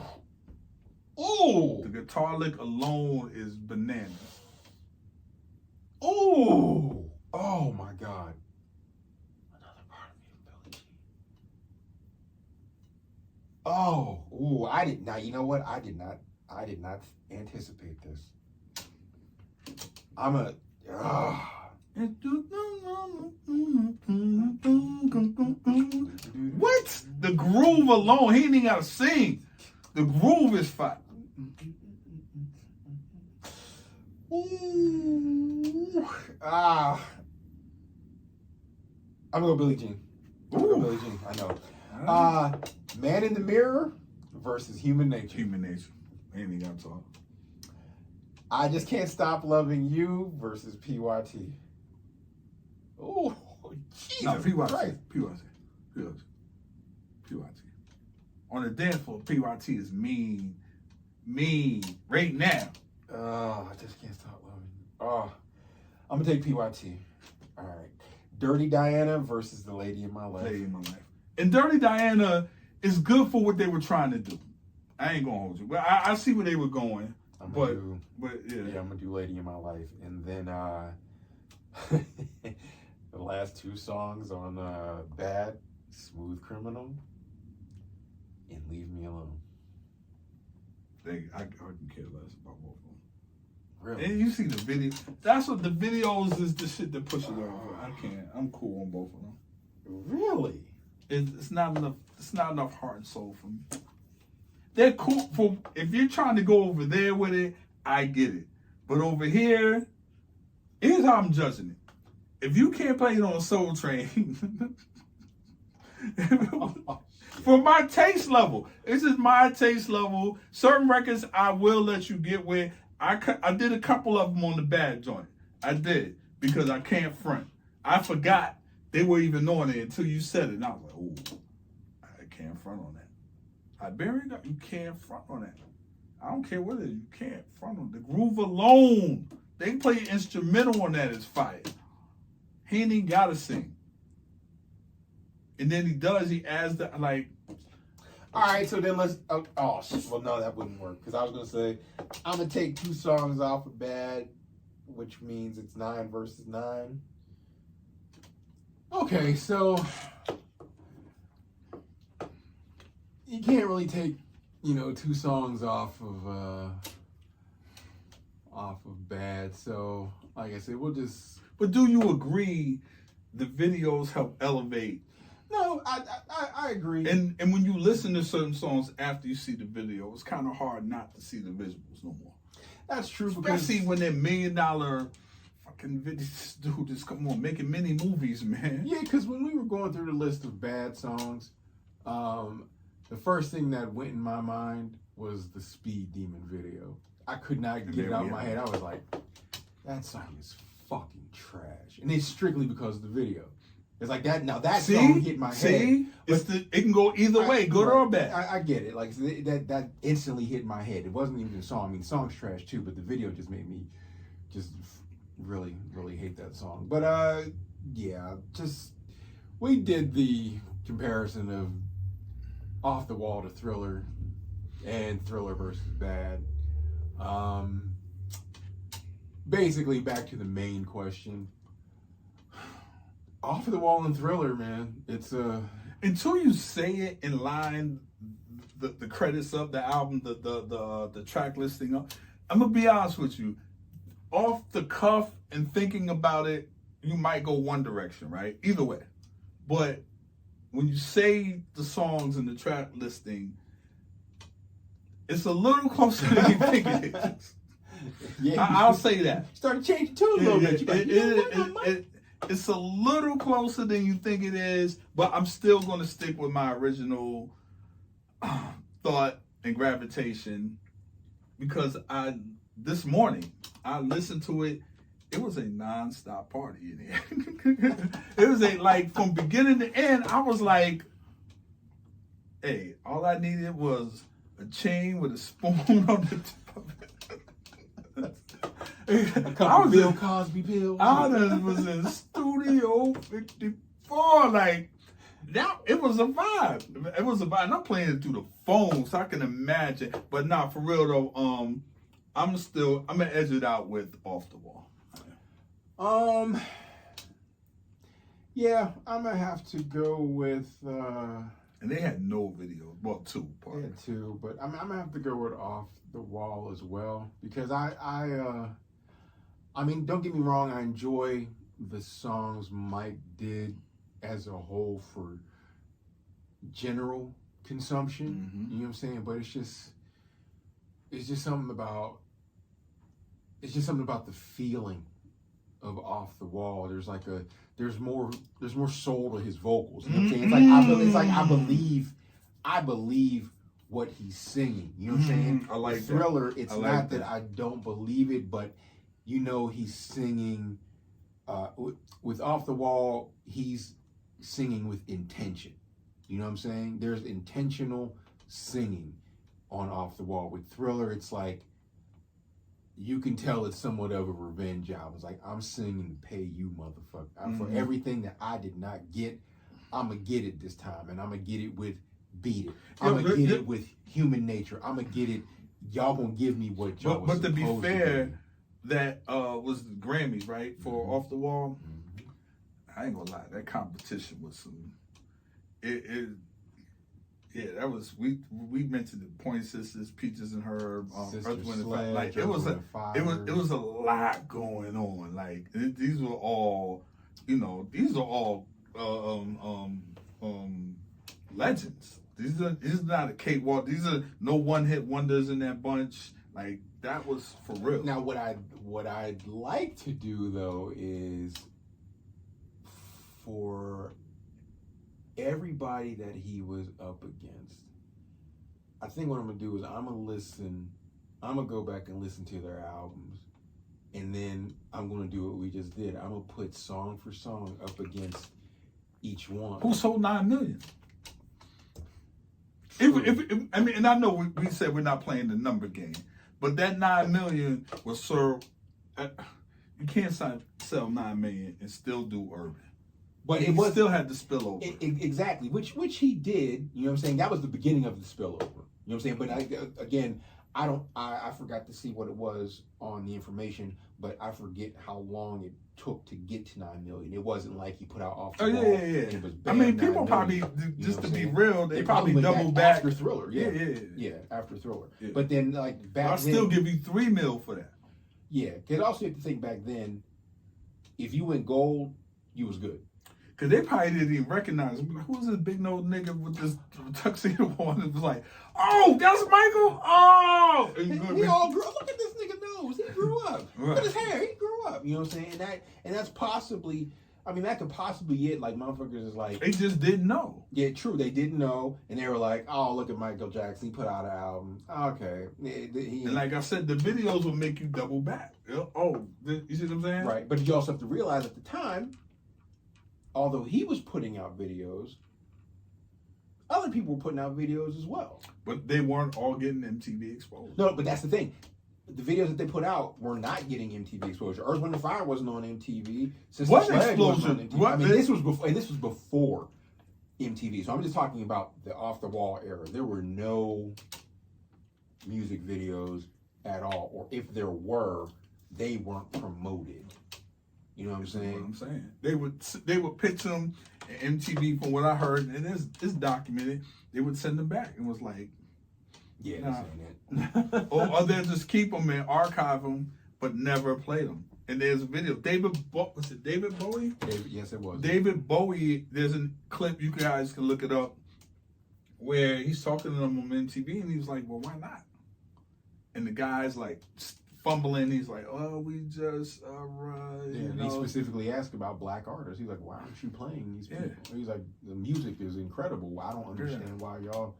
Ooh. The guitar lick alone is bananas. Ooh. Oh my God. Another Part of Me, Billie Jean. Oh, ooh, now you know what? I did not anticipate this. What? The groove alone, he ain't even gotta sing. The groove is fire. Ooh. I'm gonna go Billie Jean. Billie Jean, I know. Man in the Mirror versus Human Nature. Human Nature. Ain't even gotta talk. I Just Can't Stop Loving You versus PYT. Oh, Jesus No, PYT. Christ. PYT. On the dance floor, PYT is mean right now. I Just Can't Stop Loving You. I'm gonna take PYT. All right. Dirty Diana versus The Lady in My Life. Lady in My Life. And Dirty Diana is good for what they were trying to do. I ain't gonna hold you. But I see where they were going. But yeah. Yeah, I'm gonna do Lady in My Life. And then the last 2 songs on Bad, Smooth Criminal, and Leave Me Alone. I couldn't care less about both of them. Really? And you see the video. That's what the videos is, the shit that pushes it over. I can't. I'm cool on both of them. Really? It's not enough. It's not enough heart and soul for me. They're cool for if you're trying to go over there with it. I get it, but over here, here's how I'm judging it. If you can't play it on Soul Train, for my taste level, this is my taste level. Certain records I will let you get with. I did a couple of them on the Bad joint. I did because I can't front. I forgot they were even on it until you said it. And I was like, ooh, I can't front on that. Iberian, you can't front on that. I don't care what it is, you can't front on the groove alone. They play instrumental on that is fire. He ain't even gotta sing. And then he adds the like. All right, so then let's. Well, no, that wouldn't work because I was gonna say I'm gonna take 2 songs off of Bad, which means it's 9 versus 9. Okay, so you can't really take 2 songs off of Bad. So like I said, we'll just But do you agree the videos help elevate? No, I agree. And when you listen to certain songs after you see the video, it's kind of hard not to see the visuals no more. That's true. Especially when they're $1 million fucking videos. Dude, just come on, making mini movies, man. Yeah, because when we were going through the list of bad songs, the first thing that went in my mind was the Speed Demon video. I could not get it out of my head. I was like, that song is fucking trash. And it's strictly because of the video. It's like that. Now that song hit my head. It can go either way, good or bad. I get it. Like that instantly hit my head. It wasn't even the song. I mean, the song's trash too, but the video just made me just really, really hate that song. But yeah, just we did the comparison of Off the Wall to Thriller and Thriller versus Bad. Basically, back to the main question. Off the Wall and Thriller, man. It's until you say it in line, the credits of the album, the track listing up. I'm gonna be honest with you. Off the cuff and thinking about it, you might go one direction, right? Either way. But when you say the songs and the track listing, it's a little closer than you think it is. Yeah, I'll say that. Started changing tune a little bit. It's a little closer than you think it is, but I'm still going to stick with my original thought and gravitation because this morning I listened to it. It was a nonstop party in there. It was like from beginning to end. I was like, hey, all I needed was a chain with a spoon on the tip of it. A couple Bill Cosby pills. I was in Studio 54. Like, that, it was a vibe. It was a vibe. And I'm playing it through the phone, so I can imagine. But nah, for real though, I'm gonna edge it out with Off the Wall. Yeah, I'm gonna have to go with and they had no video. Well, two. They had two, but I'm gonna have to go with Off the Wall as well because I mean, don't get me wrong, I enjoy the songs Mike did as a whole for general consumption. Mm-hmm. You know what I'm saying? But it's just something about the feeling of Off the Wall. There's more soul to his vocals. You know what I'm saying? It's like I believe what he's singing. You know what I'm saying? I like Thriller. that. It's not that I don't believe it, but you know he's singing with Off the Wall. He's singing with intention. You know what I'm saying? There's intentional singing on Off the Wall. With Thriller, it's like you can tell it's somewhat of a revenge album. It's like, I'm singing to pay you, motherfucker. For everything that I did not get, I'm going to get it this time. And I'm going to get it with Beat It. I'm going to get it with Human Nature. I'm going to get it. Y'all going to give me what y'all was But to be fair, to that was the Grammys, right? For Off the Wall. I ain't going to lie. That competition was some... Yeah, that was we mentioned the Pointer Sisters, Peaches and Herb, Earth, Wind and Fire. Like it was a lot going on. Like these were all, these are all legends. These are not a cakewalk. These are no one-hit wonders in that bunch. Like that was for real. Now what I'd like to do though is for everybody that he was up against, I think what I'm gonna do is I'm gonna go back and listen to their albums, and then I'm gonna do what we just did. I'm gonna put song for song up against each one. Who sold 9 million? If I mean, and I know we said we're not playing the number game, but that 9 million was served. You can't sell 9 million and still do urban. But it still had the spillover. Exactly, which he did. You know what I'm saying? That was the beginning of the spillover. You know what I'm saying? But I forgot to see what it was on the information, but I forget how long it took to get to 9 million. It wasn't like he put out Off the Wall. Yeah. It was I mean, people probably, just to be real, they probably double back after Thriller. Yeah, after Thriller. Yeah. But then back I'll then, still give you $3 million for that. Yeah, because also you have to think back then, if you went gold, you was good. Cause they probably didn't even recognize him. Like, who's this big nose nigga with this tuxedo on? It was like, oh, that's Michael. Oh, He all grew. Look at this nigga nose. He grew up. Right. Look at his hair. He grew up. You know what I'm saying? And that's possibly. I mean, that could possibly be it. Like motherfuckers is like they just didn't know. Yeah, true. They didn't know, and they were like, "Oh, look at Michael Jackson. He put out an album. Okay." And like I said, the videos will make you double back. Oh, you see what I'm saying? Right. But you also have to realize at the time, although he was putting out videos, other people were putting out videos as well. But they weren't all getting MTV exposed. No, but that's the thing. The videos that they put out were not getting MTV exposure. Earth, Wind & Fire wasn't on MTV. What Sledge wasn't explosion? on MTV. What? I mean, this was before MTV. So I'm just talking about the off the wall era. There were no music videos at all, or if there were, they weren't promoted. You know what I'm saying? They would pitch them at MTV from what I heard, and it's documented. They would send them back and was like, yeah, nah. this ain't it. or they'll just keep them and archive them, but never play them. And there's a video. Was it David Bowie? Yes, it was. David Bowie. There's a clip you guys can look it up where he's talking to them on MTV, and he was like, "Well, why not?" And the guy's like fumbling. He's like, "Oh, we just and he specifically asked about black artists. He's like, "Why aren't you playing these people?" He's like, "The music is incredible. I don't understand why y'all."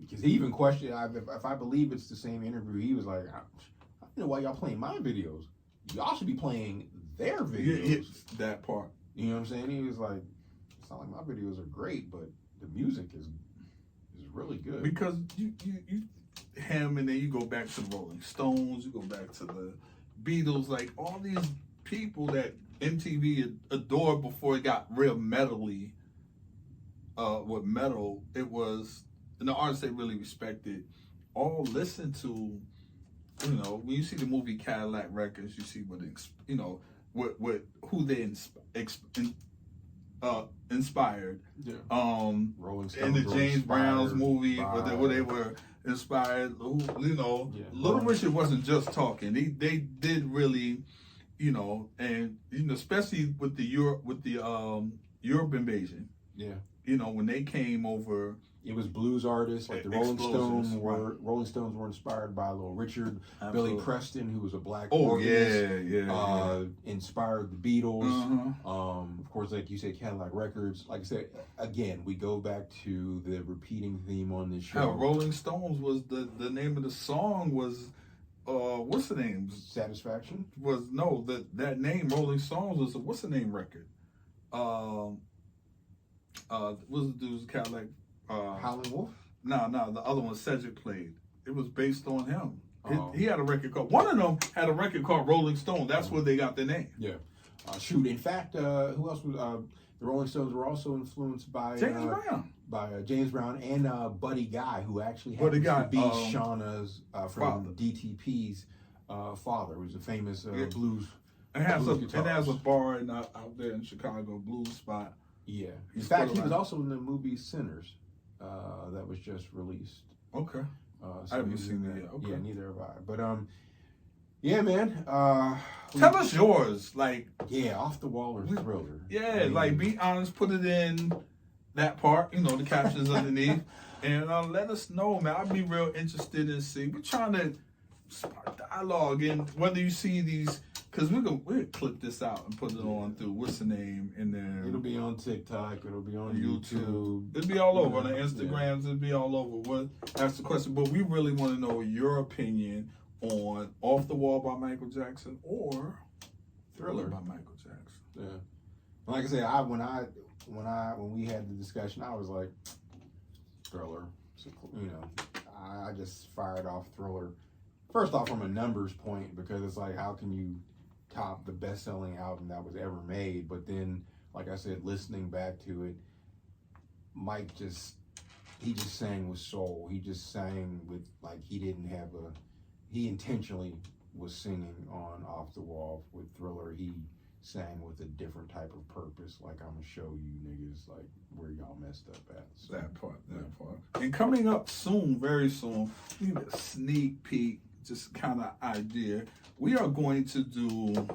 Because he even questioned, if I believe it's the same interview, he was like, I don't know why y'all playing my videos. Y'all should be playing their videos. Yeah, that part. You know what I'm saying? He was like, it's not like my videos are great, but the music is really good. Because you him, and then you go back to the Rolling Stones, you go back to the Beatles, like all these people that MTV adored before it got real metally. With metal, it was, and the artists they really respected, all listened to, you know, when you see the movie Cadillac Records, you see what who they inspired. Yeah. Rolling Stones, in the James Brown's movie, where they were inspired. Little Richard wasn't just talking. They did really, and especially with the Europe invasion. Yeah. When they came over, it was blues artists like the Rolling Stones were. Rolling Stones were inspired by Little Richard. Absolutely. Billy Preston, who was a black organist, inspired the Beatles. Of course, like you said, Cadillac Records. Like I said, again, we go back to the repeating theme on this show. Rolling Stones was the name of the song was. What's the name? Satisfaction? That name Rolling Stones was what's the name record? What's the dude's Cadillac? Howlin' Wolf? No, the other one Cedric played. It was based on him. He had a record called. One of them had a record called Rolling Stone. That's where they got their name. Yeah. In fact, who else was? The Rolling Stones were also influenced by James Brown. By James Brown and Buddy Guy, who actually happens to be Shauna's from DTP's father, who's a famous blues. It has a bar out there in Chicago, blues spot. Yeah. In fact, he was also in the movie Sinners that was just released. Okay. So I haven't seen that yet. Okay. Yeah, neither have I. But yeah, man. Tell us yours. Off the wall or Thriller. Yeah, be honest. Put it in that part. The captions underneath, and let us know, man. I'd be real interested in seeing. We're trying to spark dialogue, and whether you see these. Because we'll clip this out and put it on through what's the name, and then it'll be on TikTok, it'll be on YouTube. It'll be all over on the Instagrams. It'll be all over. That's the question. But we really want to know your opinion on "Off the Wall" by Michael Jackson or "Thriller" by Michael Jackson. Yeah, like I said, when we had the discussion, I was like, Thriller. So, I just fired off Thriller. First off, from a numbers point, because it's like, how can you top the best-selling album that was ever made? But then, like I said, listening back to it, Mike he just sang with soul. He just sang with, he intentionally was singing on Off the Wall. With Thriller, he sang with a different type of purpose. Like, I'm going to show you niggas, where y'all messed up at. So, that part. And coming up soon, very soon, we need a sneak peek, just kind of idea. We are going to do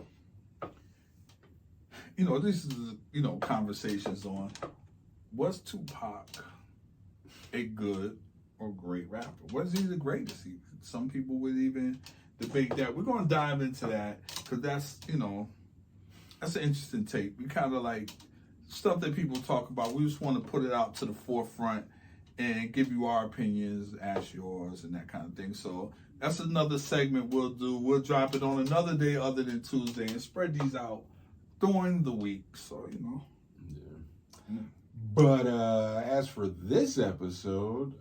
this is, conversations on was Tupac a good or great rapper? Was he the greatest? Some people would even debate that. We're going to dive into that because that's an interesting take. We kind of like stuff that people talk about. We just want to put it out to the forefront and give you our opinions, ask yours, and that kind of thing. So that's another segment we'll do. We'll drop it on another day other than Tuesday and spread these out during the week. So, Yeah. But as for this episode,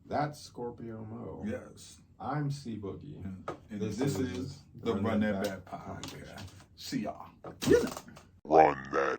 that's Scorpio Mo. Yes. I'm C.Boogie. And this is the Run That Back podcast. See y'all. Run That